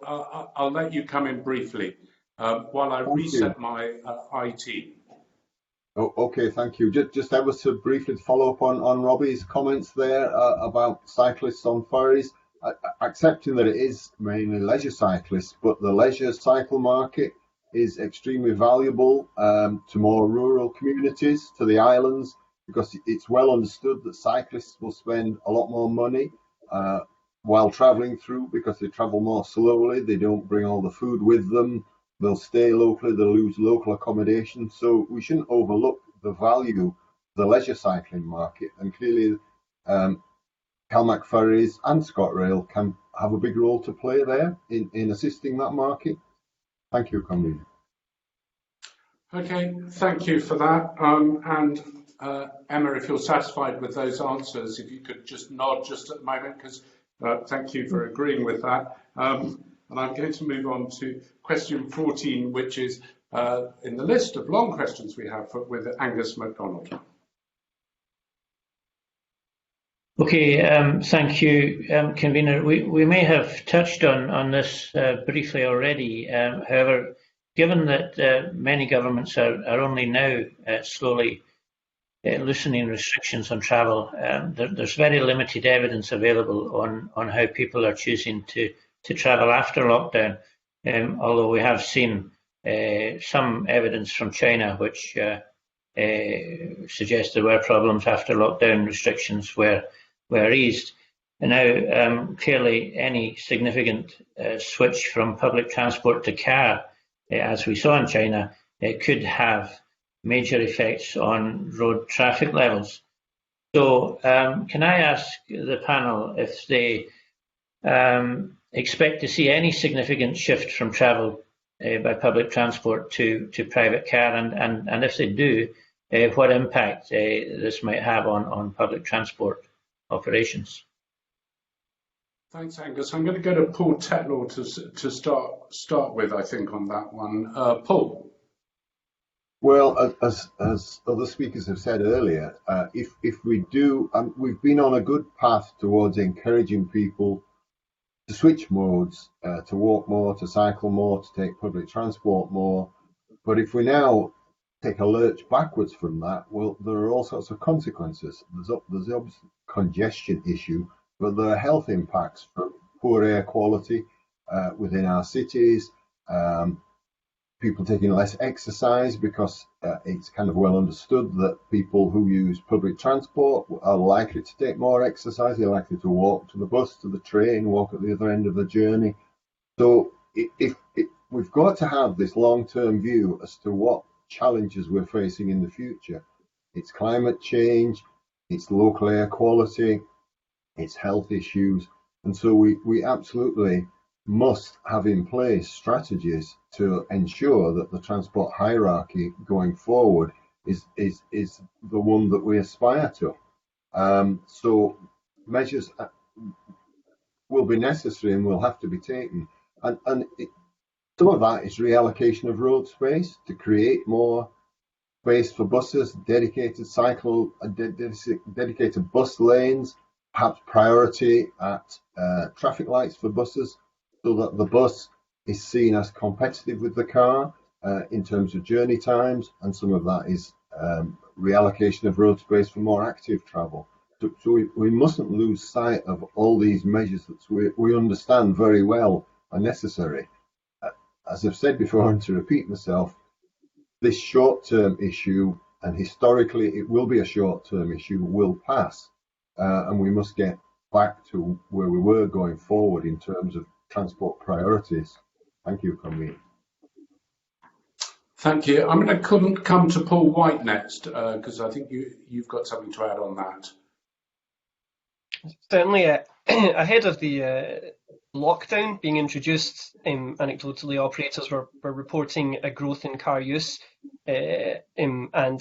I'll let you come in briefly while I reset my IT. Oh, okay, thank you. Just ever so briefly to follow up on Robbie's comments there about cyclists on ferries. Accepting that it is mainly leisure cyclists, but the leisure cycle market is extremely valuable to more rural communities, to the islands, because it's well understood that cyclists will spend a lot more money while travelling through, because they travel more slowly, they don't bring all the food with them, they'll stay locally, they'll lose local accommodation. So we shouldn't overlook the value of the leisure cycling market, and clearly CalMac Ferries and ScotRail can have a big role to play there in assisting that market. Thank you, Convener. Okay, thank you for that. And Emma, if you're satisfied with those answers, if you could just nod just at the moment, because thank you for agreeing with that. And I'm going to move on to question 14, which is in the list of long questions we have with Angus MacDonald. Okay, thank you, Convener. We may have touched on this briefly already. However, given that many governments are only now slowly loosening restrictions on travel, there's very limited evidence available on how people are choosing to travel after lockdown, although we have seen some evidence from China which suggests there were problems after lockdown restrictions were eased. And now, clearly, any significant switch from public transport to car, as we saw in China, could have major effects on road traffic levels. So, can I ask the panel if they expect to see any significant shift from travel by public transport to private car, and if they do, what impact this might have on public transport operations? Thanks, Angus. I'm going to go to Paul Tetlow to start with, I think, on that one. Paul. Well, as other speakers have said earlier, if we do, we've been on a good path towards encouraging people to switch modes, to walk more, to cycle more, to take public transport more. But if we now take a lurch backwards from that, well, there are all sorts of consequences. There's obviously congestion issue, but there are health impacts from poor air quality within our cities, people taking less exercise, because it's kind of well understood that people who use public transport are likely to take more exercise. They're likely to walk to the bus, to the train, walk at the other end of the journey. So if we've got to have this long-term view as to what challenges we're facing in the future. It's climate change, it's local air quality, it's health issues. And so we absolutely must have in place strategies to ensure that the transport hierarchy going forward is the one that we aspire to. So measures will be necessary and will have to be taken. And some of that is reallocation of road space to create more space for buses, dedicated dedicated bus lanes, perhaps priority at traffic lights for buses, so that the bus is seen as competitive with the car in terms of journey times, and some of that is reallocation of road space for more active travel. So we mustn't lose sight of all these measures that we understand very well are necessary. As I've said before, and to repeat myself, this short-term issue, and historically it will be a short-term issue, will pass. And we must get back to where we were going forward in terms of transport priorities. Thank you, Convener. Thank you. I'm going to come to Paul White next, because I think you've got something to add on that. Certainly, ahead of the lockdown being introduced, anecdotally operators were reporting a growth in car use and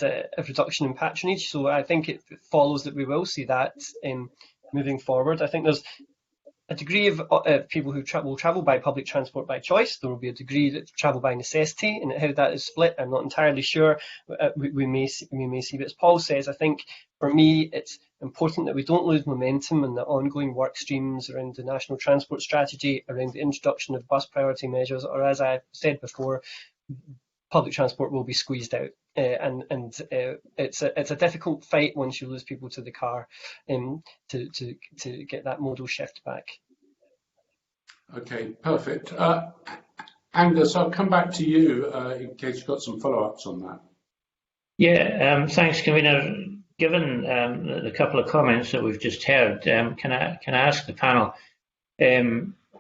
a reduction in patronage. So I think it follows that we will see that moving forward. I think there's a degree of people who will travel by public transport by choice. There will be a degree that travel by necessity, and how that is split, I'm not entirely sure. We may see, but as Paul says, I think for me it's important that we don't lose momentum in the ongoing work streams around the national transport strategy, around the introduction of bus priority measures, or as I said before, public transport will be squeezed out. And it's a difficult fight once you lose people to the car to get that modal shift back. Okay, perfect. Angus, I'll come back to you in case you've got some follow-ups on that. Yeah, thanks, Convener. Given the couple of comments that we've just heard, can I ask the panel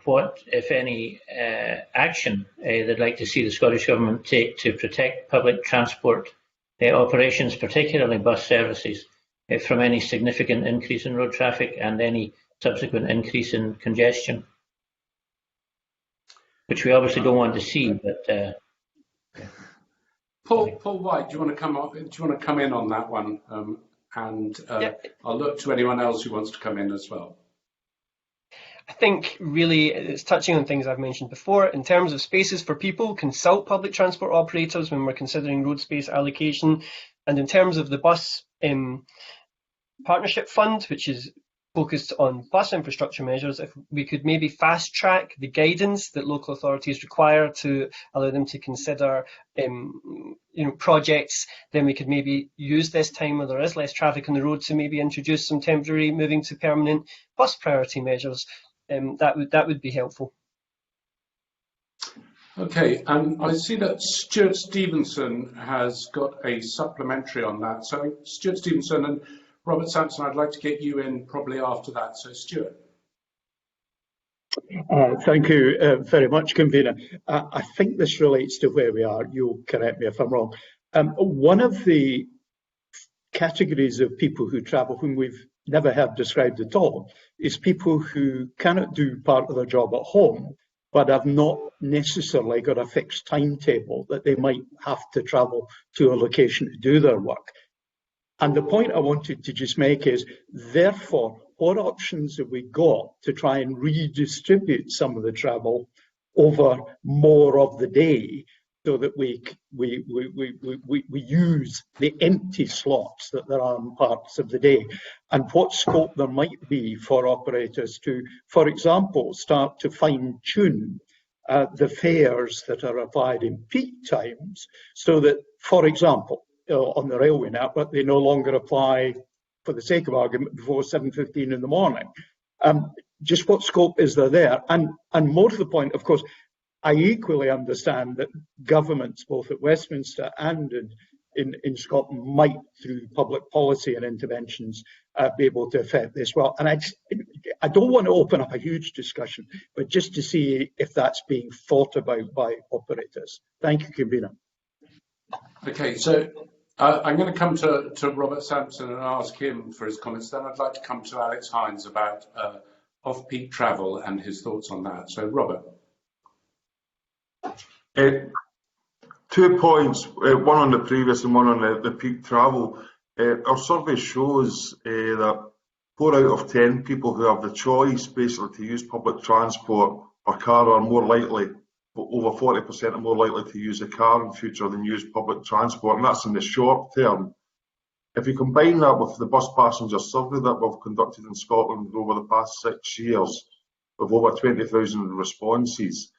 what, if any, action they'd like to see the Scottish Government take to protect public transport operations, particularly bus services, from any significant increase in road traffic and any subsequent increase in congestion, which we obviously don't want to see. But Paul White, do you want to come in on that one? I'll look to anyone else who wants to come in as well. I think really it's touching on things I've mentioned before. In terms of spaces for people, consult public transport operators when we're considering road space allocation. And in terms of the bus partnership fund, which is focused on bus infrastructure measures, if we could maybe fast track the guidance that local authorities require to allow them to consider projects, then we could maybe use this time where there is less traffic on the road to maybe introduce some temporary moving to permanent bus priority measures. That would be helpful. Okay, I see that Stuart Stevenson has got a supplementary on that. So Stuart Stevenson and Robert Sampson, I'd like to get you in probably after that. So Stuart. Thank you very much, Convener. I think this relates to where we are. You'll correct me if I'm wrong. One of the categories of people who travel whom we've never heard described at all is people who cannot do part of their job at home, but have not necessarily got a fixed timetable that they might have to travel to a location to do their work. And the point I wanted to just make is, therefore, what options have we got to try and redistribute some of the travel over more of the day, so that we use the empty slots that there are in parts of the day, and what scope there might be for operators to, for example, start to fine-tune the fares that are applied in peak times, so that, for example, on the railway network, they no longer apply, for the sake of argument, before 7:15 in the morning. Just what scope is there? And more to the point, of course, I equally understand that governments, both at Westminster and in Scotland, might, through public policy and interventions, be able to affect this well. And I don't want to open up a huge discussion, but just to see if that's being thought about by operators. Thank you, Convener. Okay, so I'm going to come to Robert Sampson and ask him for his comments. Then I'd like to come to Alex Hines about off-peak travel and his thoughts on that. So, Robert. 2 points, one on the previous and one on the peak travel. Our survey shows that 4 out of 10 people who have the choice basically to use public transport or car are more likely, over 40% are more likely to use a car in future than use public transport, and that's in the short term. If you combine that with the bus passenger survey that we've conducted in Scotland over the past 6 years, with over 20,000 responses,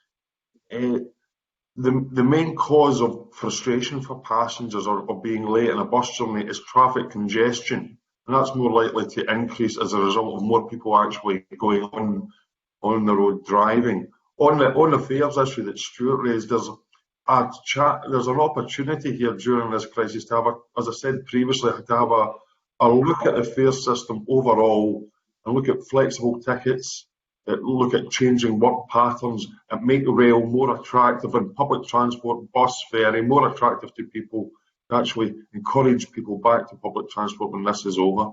the main cause of frustration for passengers or being late on a bus journey is traffic congestion, and that's more likely to increase as a result of more people actually going on the road driving. On the fares issue that Stuart raised, there's an opportunity here during this crisis to have, as I said previously, to have a look at the fare system overall and look at flexible tickets, look at changing work patterns and make rail more attractive and public transport, bus, ferry, more attractive to people, to actually encourage people back to public transport when this is over.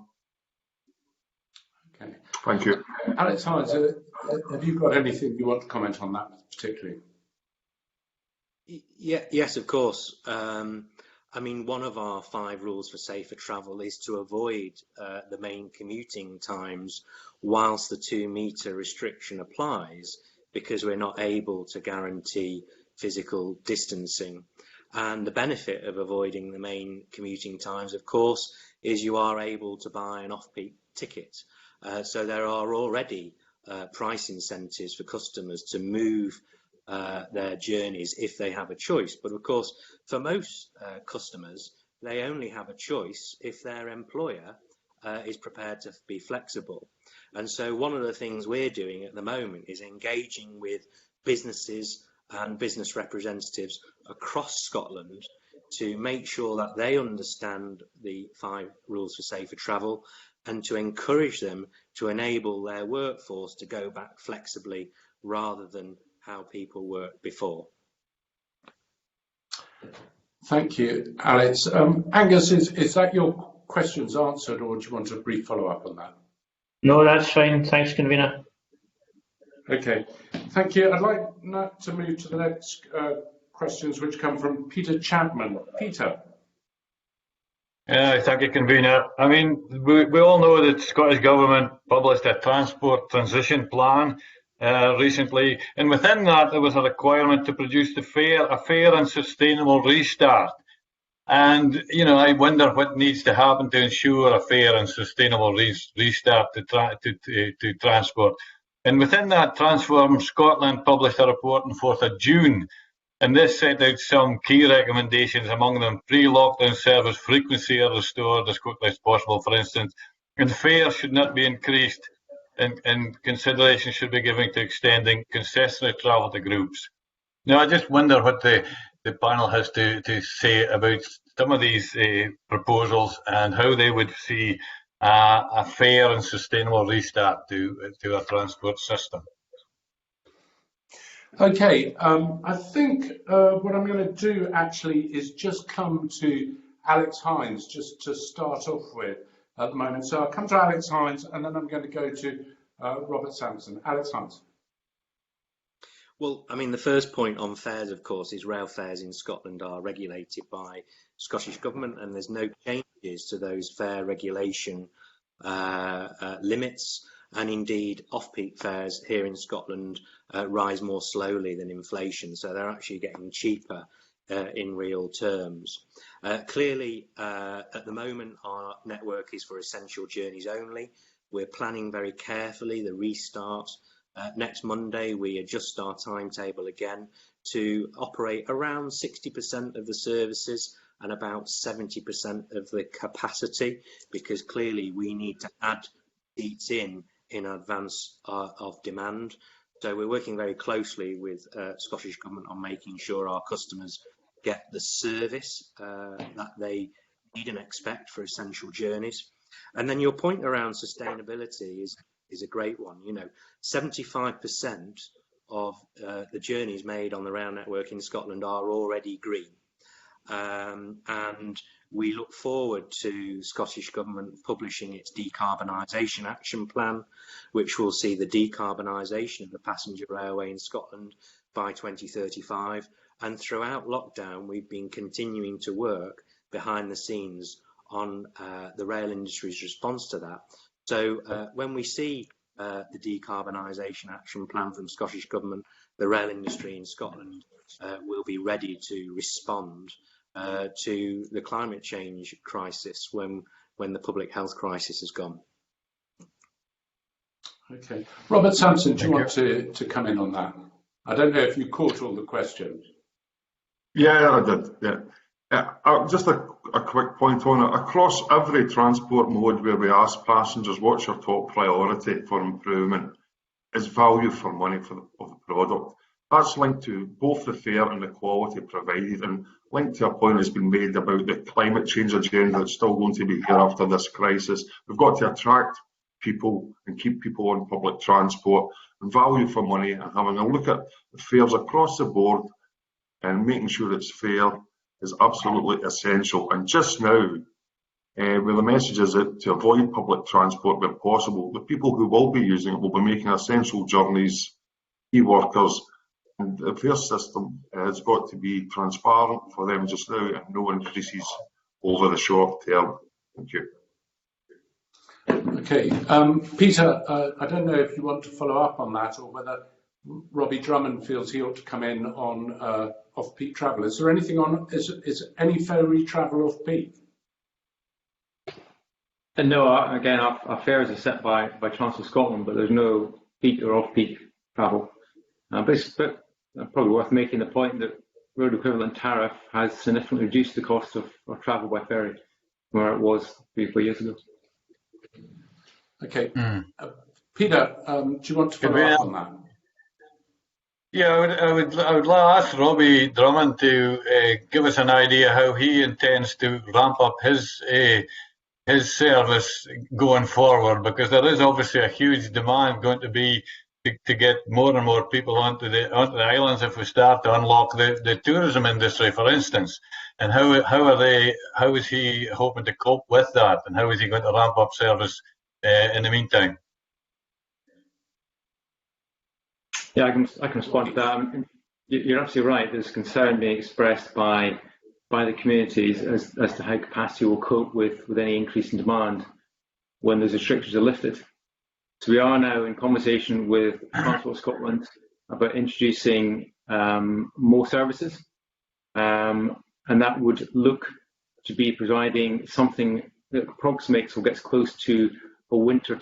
Okay. Thank you. Alex Hines, have you got anything you want to comment on that particularly? Yes, of course. I mean, one of our 5 rules for safer travel is to avoid the main commuting times whilst the 2-metre restriction applies, because we're not able to guarantee physical distancing. And the benefit of avoiding the main commuting times, of course, is you are able to buy an off-peak ticket. So there are already price incentives for customers to move their journeys if they have a choice. But of course, for most customers, they only have a choice if their employer is prepared to be flexible. And so one of the things we're doing at the moment is engaging with businesses and business representatives across Scotland to make sure that they understand the 5 rules for safer travel and to encourage them to enable their workforce to go back flexibly rather than how people worked before. Thank you, Alex. Angus, is that your questions answered, or do you want a brief follow-up on that? No, that's fine. Thanks, Convener. Okay, thank you. I'd like now to move to the next questions, which come from Peter Chapman. Peter. Thank you, Convener. I mean, we all know that the Scottish Government published a transport transition plan recently, and within that there was a requirement to produce a fair and sustainable restart. And I wonder what needs to happen to ensure a fair and sustainable restart to transport. And within that, Transform Scotland published a report on 4th of June, and this set out some key recommendations, among them pre-lockdown service frequency are restored as quickly as possible, for instance, and fares should not be increased, and consideration should be given to extending concessionary travel to groups. Now, I just wonder what the panel has to say about some of these proposals and how they would see a fair and sustainable restart to our transport system. Okay, I think what I'm going to do actually is just come to Alex Hines just to start off with at the moment. So I'll come to Alex Hines and then I'm going to go to Robert Sampson. Alex Hines. Well, I mean, the first point on fares, of course, is rail fares in Scotland are regulated by Scottish Government, and there's no changes to those fare regulation limits. And indeed, off-peak fares here in Scotland rise more slowly than inflation, so they're actually getting cheaper in real terms. Clearly, at the moment, our network is for essential journeys only. We're planning very carefully the restart. Next Monday, we adjust our timetable again to operate around 60% of the services and about 70% of the capacity, because clearly we need to add seats in advance of demand. So we're working very closely with Scottish Government on making sure our customers get the service that they need and expect for essential journeys. And then your point around sustainability is is a great one. 75% of the journeys made on the rail network in Scotland are already green. And we look forward to Scottish Government publishing its decarbonisation action plan, which will see the decarbonisation of the passenger railway in Scotland by 2035. And throughout lockdown, we've been continuing to work behind the scenes on the rail industry's response to that. So when we see the decarbonisation action plan from Scottish Government, the rail industry in Scotland will be ready to respond to the climate change crisis when the public health crisis has gone. Okay. Robert Sampson, do you want to come in on that? I don't know if you caught all the questions. Yeah, I did. Yeah. Just a quick point on it. Across every transport mode where we ask passengers what's your top priority for improvement, is value for money of the product. That's linked to both the fare and the quality provided, and linked to a point that's been made about the climate change agenda that's still going to be here after this crisis. We've got to attract people and keep people on public transport, and value for money, and having a look at the fares across the board and making sure it's fair is absolutely essential. And just now, where the message is that to avoid public transport where possible, the people who will be using it will be making essential journeys, key workers, and the fare system has got to be transparent for them just now, and no increases over the short term. Thank you. Okay, Peter, I don't know if you want to follow up on that, or whether Robbie Drummond feels he ought to come in on off-peak travel. Is there anything on? Is any ferry travel off-peak? And no, again, our fares are set by Transport Scotland, but there's no peak or off-peak travel. But it's probably worth making the point that road equivalent tariff has significantly reduced the cost of travel by ferry from where it was 3 or 4 years ago. Okay, Peter, do you want to follow up on that? Yeah, I would ask Robbie Drummond to give us an idea how he intends to ramp up his service going forward, because there is obviously a huge demand going to be to get more and more people onto the islands if we start to unlock the tourism industry, for instance. And how is he hoping to cope with that, and how is he going to ramp up service in the meantime? Yeah, I can respond to that. You're absolutely right. There's concern being expressed by the communities as to how capacity will cope with any increase in demand when those restrictions are lifted. So we are now in conversation with Transport Scotland about introducing more services, and that would look to be providing something that approximates or gets close to a winter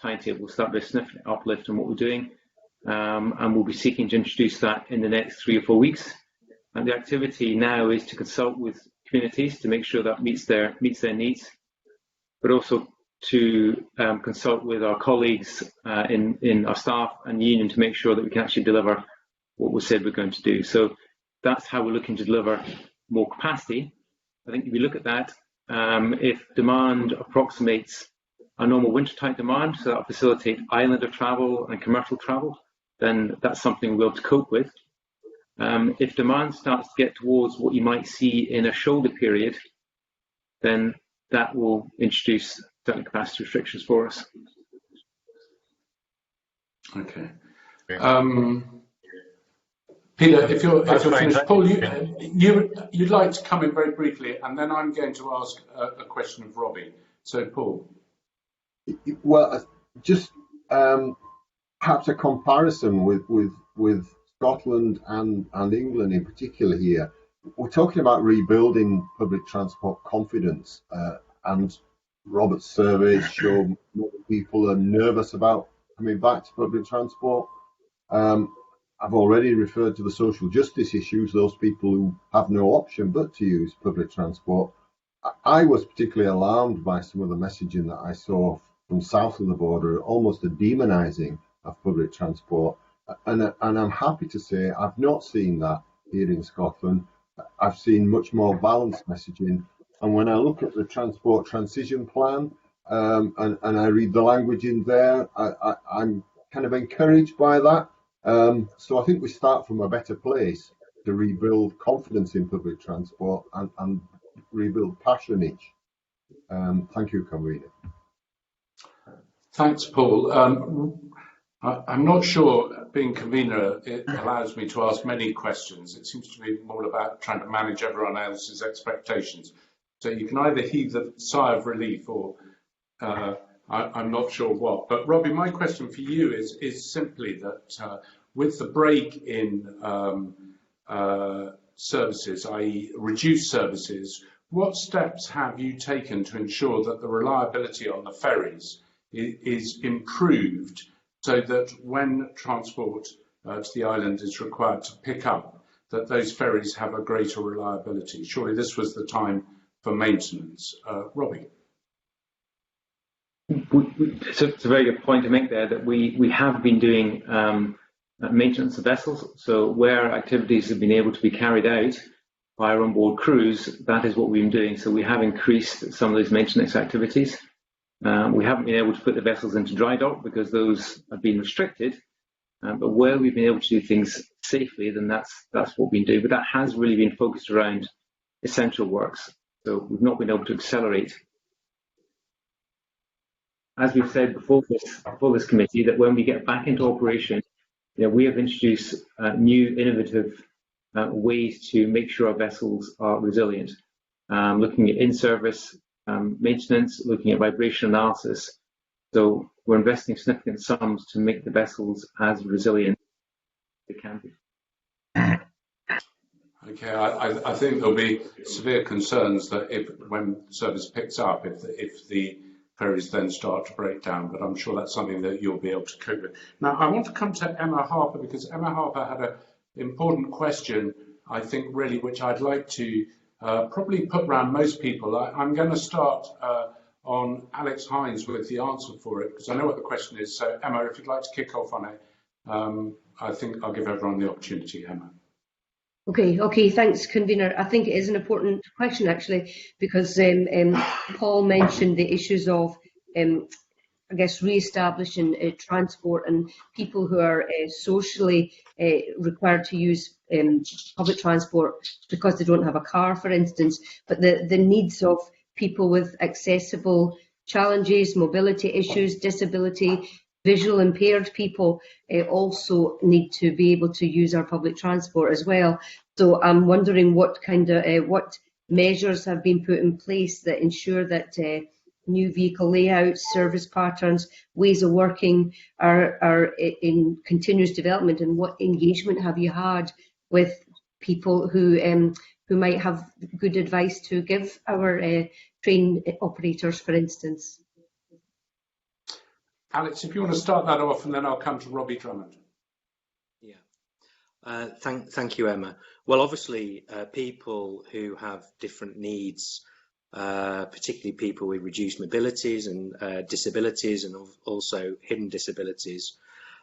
timetable. So that'll be a significant uplift in what we're doing. And we'll be seeking to introduce that in the next 3 or 4 weeks. And the activity now is to consult with communities to make sure that meets their needs, but also to consult with our colleagues in our staff and union to make sure that we can actually deliver what we said we're going to do. So that's how we're looking to deliver more capacity. I think if you look at that, if demand approximates a normal winter-type demand, so that will facilitate islander travel and commercial travel, then that's something we'll be able to cope with. If demand starts to get towards what you might see in a shoulder period, then that will introduce certain capacity restrictions for us. Okay. Peter, if you're finished, Paul, you'd like to come in very briefly, and then I'm going to ask a question of Robbie. So, Paul. Well, just perhaps a comparison with Scotland and England in particular here. We're talking about rebuilding public transport confidence, and Robert's surveys show more people are nervous about coming back to public transport. I've already referred to the social justice issues, those people who have no option but to use public transport. I was particularly alarmed by some of the messaging that I saw from south of the border, almost a demonising of public transport. And I'm happy to say I've not seen that here in Scotland. I've seen much more balanced messaging. And when I look at the Transport Transition Plan, and I read the language in there. I'm kind of encouraged by that. So I think we start from a better place to rebuild confidence in public transport and rebuild patronage. Thank you, Convener. Thanks, Paul. I'm not sure, being convener, it allows me to ask many questions. It seems to be more about trying to manage everyone else's expectations. So you can either heave a sigh of relief or I'm not sure what. But Robbie, my question for you is simply that with the break in services, i.e. reduced services, what steps have you taken to ensure that the reliability on the ferries is improved so that when transport to the island is required to pick up, that those ferries have a greater reliability? Surely this was the time for maintenance. Robbie? It's a very good point to make there, that we have been doing maintenance of vessels. So where activities have been able to be carried out by our onboard crews, that is what we've been doing. So we have increased some of those maintenance activities. We haven't been able to put the vessels into dry dock because those have been restricted. But where we've been able to do things safely, then that's what we've been doing. But that has really been focused around essential works. So we've not been able to accelerate. As we've said before this committee, that when we get back into operation, we have introduced new innovative ways to make sure our vessels are resilient. Looking at in-service maintenance, looking at vibration analysis. So we're investing significant sums to make the vessels as resilient as they can be. Okay, I think there'll be severe concerns that when service picks up, if the ferries then start to break down, but I'm sure that's something that you'll be able to cope with. Now, I want to come to Emma Harper, because Emma Harper had an important question, I think, really, which I'd like to probably put around most people. I'm going to start on Alex Hines with the answer for it, because I know what the question is. So, Emma, if you'd like to kick off on it, I think I'll give everyone the opportunity, Emma. Okay, thanks, convener. I think it is an important question, actually, because Paul mentioned the issues of, I guess, re-establishing transport and people who are socially required to use public transport because they don't have a car, for instance, but the needs of people with accessible challenges, mobility issues, disability, visual impaired people also need to be able to use our public transport as well. So I'm wondering what measures have been put in place that ensure that new vehicle layouts, service patterns, ways of working are in continuous development, and what engagement have you had with people who might have good advice to give our train operators, for instance? Alex, if you want to start that off, and then I'll come to Robbie Drummond. Yeah, thank you, Emma. Well, obviously, people who have different needs, particularly people with reduced mobilities and disabilities, and also hidden disabilities,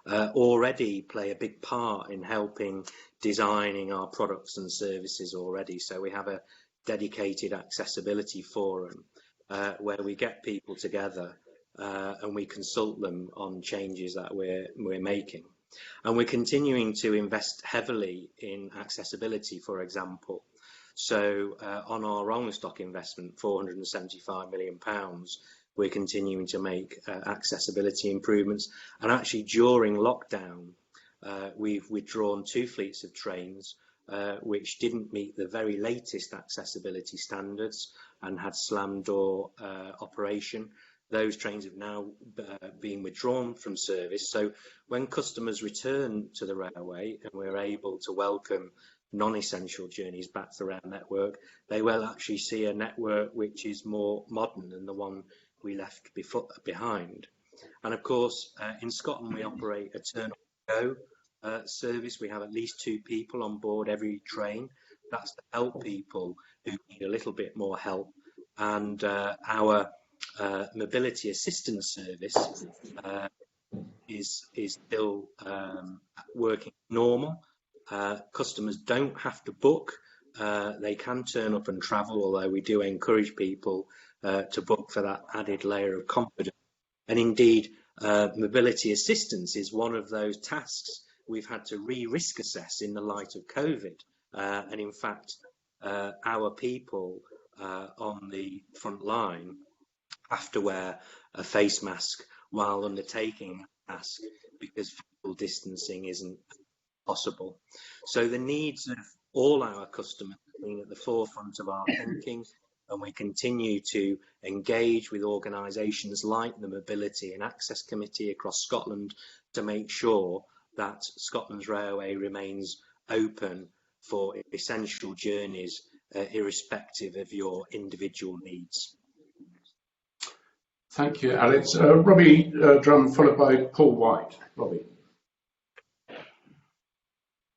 already play a big part in helping designing our products and services already. So we have a dedicated accessibility forum where we get people together and we consult them on changes that we're making. And we're continuing to invest heavily in accessibility, for example. So on our rolling stock investment, £475 million, we're continuing to make accessibility improvements. And actually during lockdown, we've withdrawn 2 fleets of trains which didn't meet the very latest accessibility standards and had slam door operation. Those trains have now been withdrawn from service. So when customers return to the railway and we're able to welcome non-essential journeys back to our network, they will actually see a network which is more modern than the one we left behind. And of course, in Scotland, we operate a turn-on-go service. We have at least 2 people on board every train. That's to help people who need a little bit more help. And our mobility assistance service is still working normal. Customers don't have to book. They can turn up and travel, although we do encourage people to book for that added layer of confidence. And indeed, mobility assistance is one of those tasks we've had to re-risk assess in the light of COVID. And in fact, our people on the front line have to wear a face mask while undertaking a task because physical distancing isn't possible. So the needs of all our customers have been at the forefront of our thinking, and we continue to engage with organisations like the Mobility and Access Committee across Scotland to make sure that Scotland's railway remains open for essential journeys, irrespective of your individual needs. Thank you, Alex. Robbie Drum, followed by Paul White. Robbie.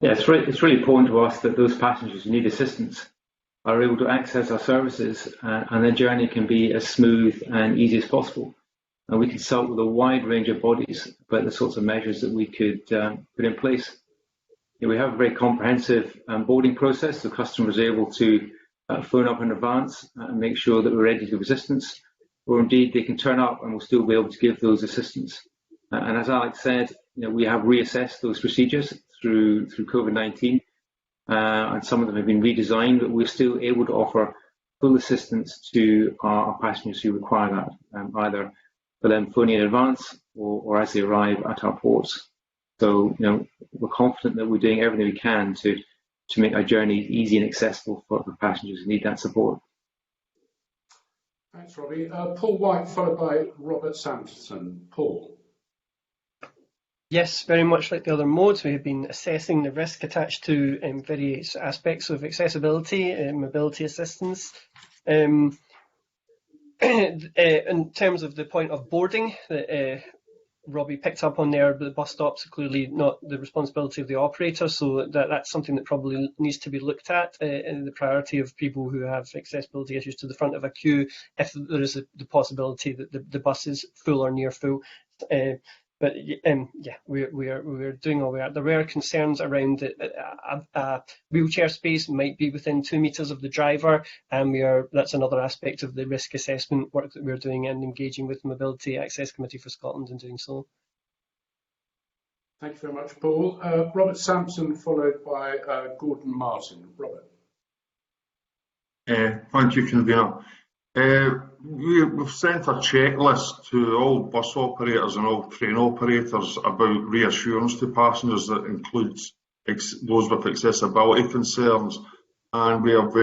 Yeah, it's really important to us that those passengers who need assistance are able to access our services and their journey can be as smooth and easy as possible. And we consult with a wide range of bodies about the sorts of measures that we could put in place. We have a very comprehensive boarding process, so customers are able to phone up in advance and make sure that we're ready to give assistance, or indeed they can turn up and we'll still be able to give those assistance. And as Alex said, we have reassessed those procedures through COVID-19, and some of them have been redesigned, but we're still able to offer full assistance to our passengers who require that, either for them phoning in advance or as they arrive at our ports. So, we're confident that we're doing everything we can to make our journeys easy and accessible for passengers who need that support. Thanks, Robbie. Paul White, followed by Robert Sampson. Paul. Yes, very much like the other modes, we have been assessing the risk attached to various aspects of accessibility and mobility assistance. In terms of the point of boarding that Robbie picked up on there, the bus stops are clearly not the responsibility of the operator, so that's something that probably needs to be looked at in the priority of people who have accessibility issues to the front of a queue, if there is the possibility that the bus is full or near full. But yeah, we're doing all we are. There were concerns around a wheelchair space might be within 2 meters of the driver, and that's another aspect of the risk assessment work that we're doing and engaging with the Mobility Access Committee for Scotland in doing so. Thank you very much, Paul. Robert Sampson, followed by Gordon Martin. Robert. Thank you, Convener. We've sent a checklist to all bus operators and all train operators about reassurance to passengers that includes those with accessibility concerns, and we have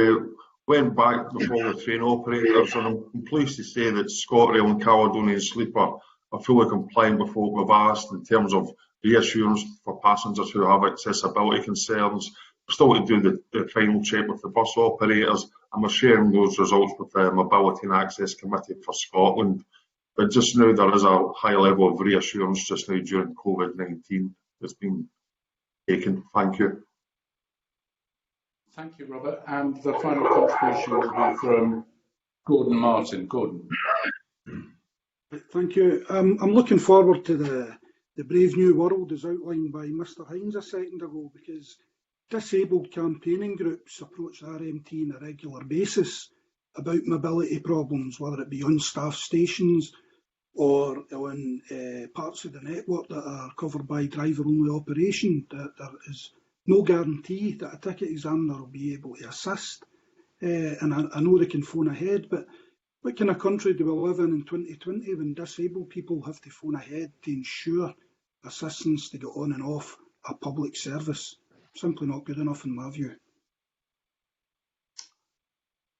went back with all the train operators, and I'm pleased to say that ScotRail and Caledonian Sleeper are fully compliant with what we've asked in terms of reassurance for passengers who have accessibility concerns. We're still to do the final check with the bus operators, and we're sharing those results with the Mobility and Access Committee for Scotland. But just now there is a high level of reassurance just now during COVID-19 that's been taken. Thank you. Thank you, Robert. And the final contribution will be from Gordon Martin. Gordon. Thank you. I'm looking forward to the brave new world as outlined by Mr. Hines a second ago, because disabled campaigning groups approach the RMT on a regular basis about mobility problems, whether it be on staff stations or on parts of the network that are covered by driver-only operation. There is no guarantee that a ticket examiner will be able to assist, and I know they can phone ahead, but what kind of country do we live in 2020 when disabled people have to phone ahead to ensure assistance to get on and off a public service? Simply not good enough in my view.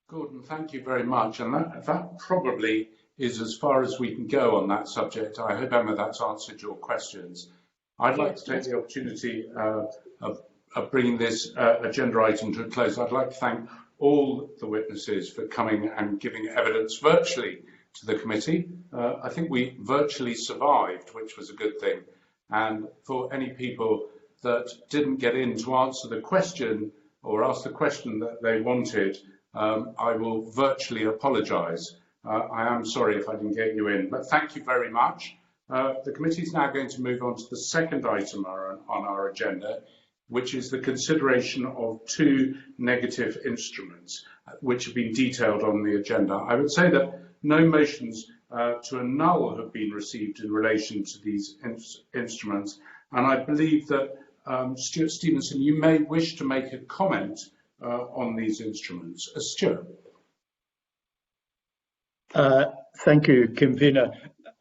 Gordon, thank you very much. And that probably is as far as we can go on that subject. I hope, Emma, that's answered your questions. I'd like to take the opportunity of bringing this agenda item to a close. I'd like to thank all the witnesses for coming and giving evidence virtually to the committee. I think we virtually survived, which was a good thing. And for any people that didn't get in to answer the question or ask the question that they wanted, I will virtually apologise. I am sorry if I didn't get you in, but thank you very much. The committee is now going to move on to the second item on our agenda, which is the consideration of 2 negative instruments, which have been detailed on the agenda. I would say that no motions to annul have been received in relation to these instruments. And I believe that Stuart Stevenson, you may wish to make a comment on these instruments. Stuart. Thank you, Convener.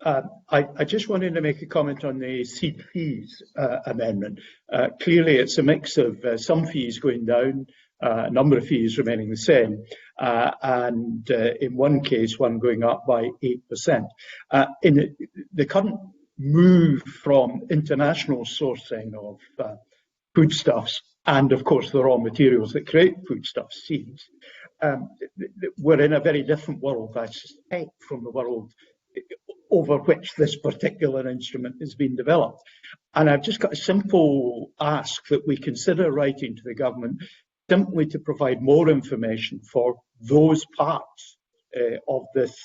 I just wanted to make a comment on the seed fees amendment. Clearly, it's a mix of some fees going down, a number of fees remaining the same, and in one case, one going up by 8%. In the current move from international sourcing of foodstuffs and, of course, the raw materials that create foodstuffs, seeds, we're in a very different world, I suspect, from the world over which this particular instrument has been developed. And I've just got a simple ask that we consider writing to the government simply to provide more information for those parts of this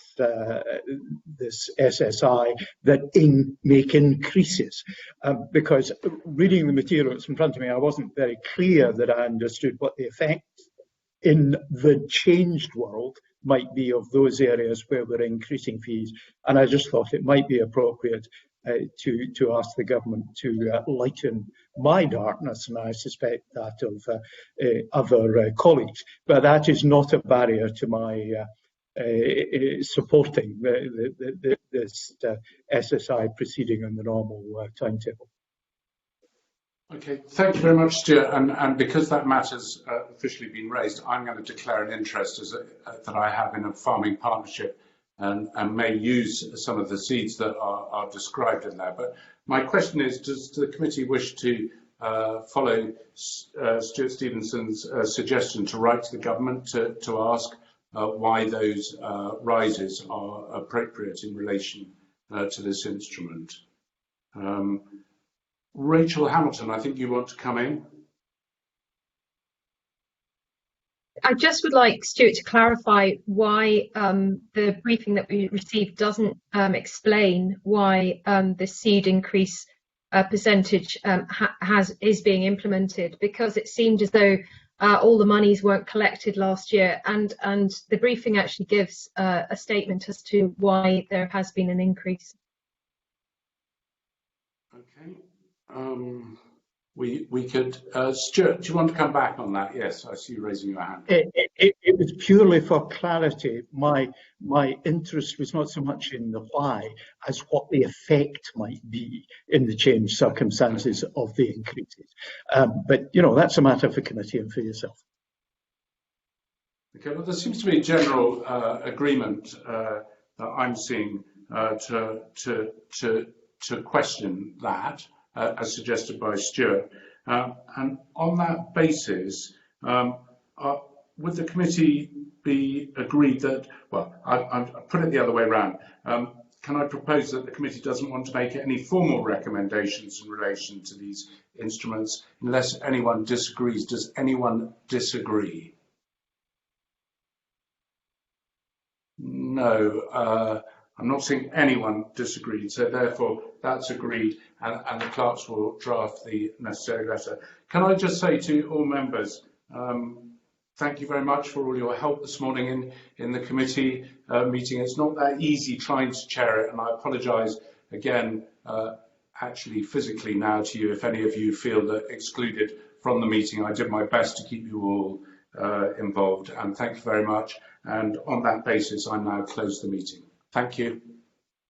SSI that make increases. Because reading the materials in front of me, I wasn't very clear that I understood what the effect in the changed world might be of those areas where we're increasing fees. And I just thought it might be appropriate to ask the government to lighten my darkness, and I suspect that of other colleagues. But that is not a barrier to my supporting this SSI proceeding on the normal timetable. Okay, thank you very much, Stuart. And because that matter's officially been raised, I'm going to declare an interest that I have in a farming partnership and may use some of the seeds that are described in there. But my question is, does the committee wish to follow Stuart Stevenson's suggestion to write to the government to ask why those rises are appropriate in relation to this instrument? Rachel Hamilton, I think you want to come in. I just would like Stuart to clarify why the briefing that we received doesn't explain why the seed increase percentage is being implemented, because it seemed as though all the monies weren't collected last year, and the briefing actually gives a statement as to why there has been an increase. Okay. We could, Stuart, do you want to come back on that? Yes, I see you raising your hand. It was purely for clarity. My interest was not so much in the why as what the effect might be in the changed circumstances of the increases. But, you know, that's a matter for committee and for yourself. Okay, well, there seems to be a general agreement that I'm seeing to question that. As suggested by Stuart. And on that basis, would the committee be agreed that, well, I put it the other way around. Can I propose that the committee doesn't want to make any formal recommendations in relation to these instruments unless anyone disagrees? Does anyone disagree? No. I'm not seeing anyone disagree, so therefore that's agreed, and the clerks will draft the necessary letter. Can I just say to all members, thank you very much for all your help this morning in the committee meeting. It's not that easy trying to chair it, and I apologise again, actually physically now to you if any of you feel that excluded from the meeting. I did my best to keep you all involved, and thank you very much. And on that basis, I now close the meeting. Thank you.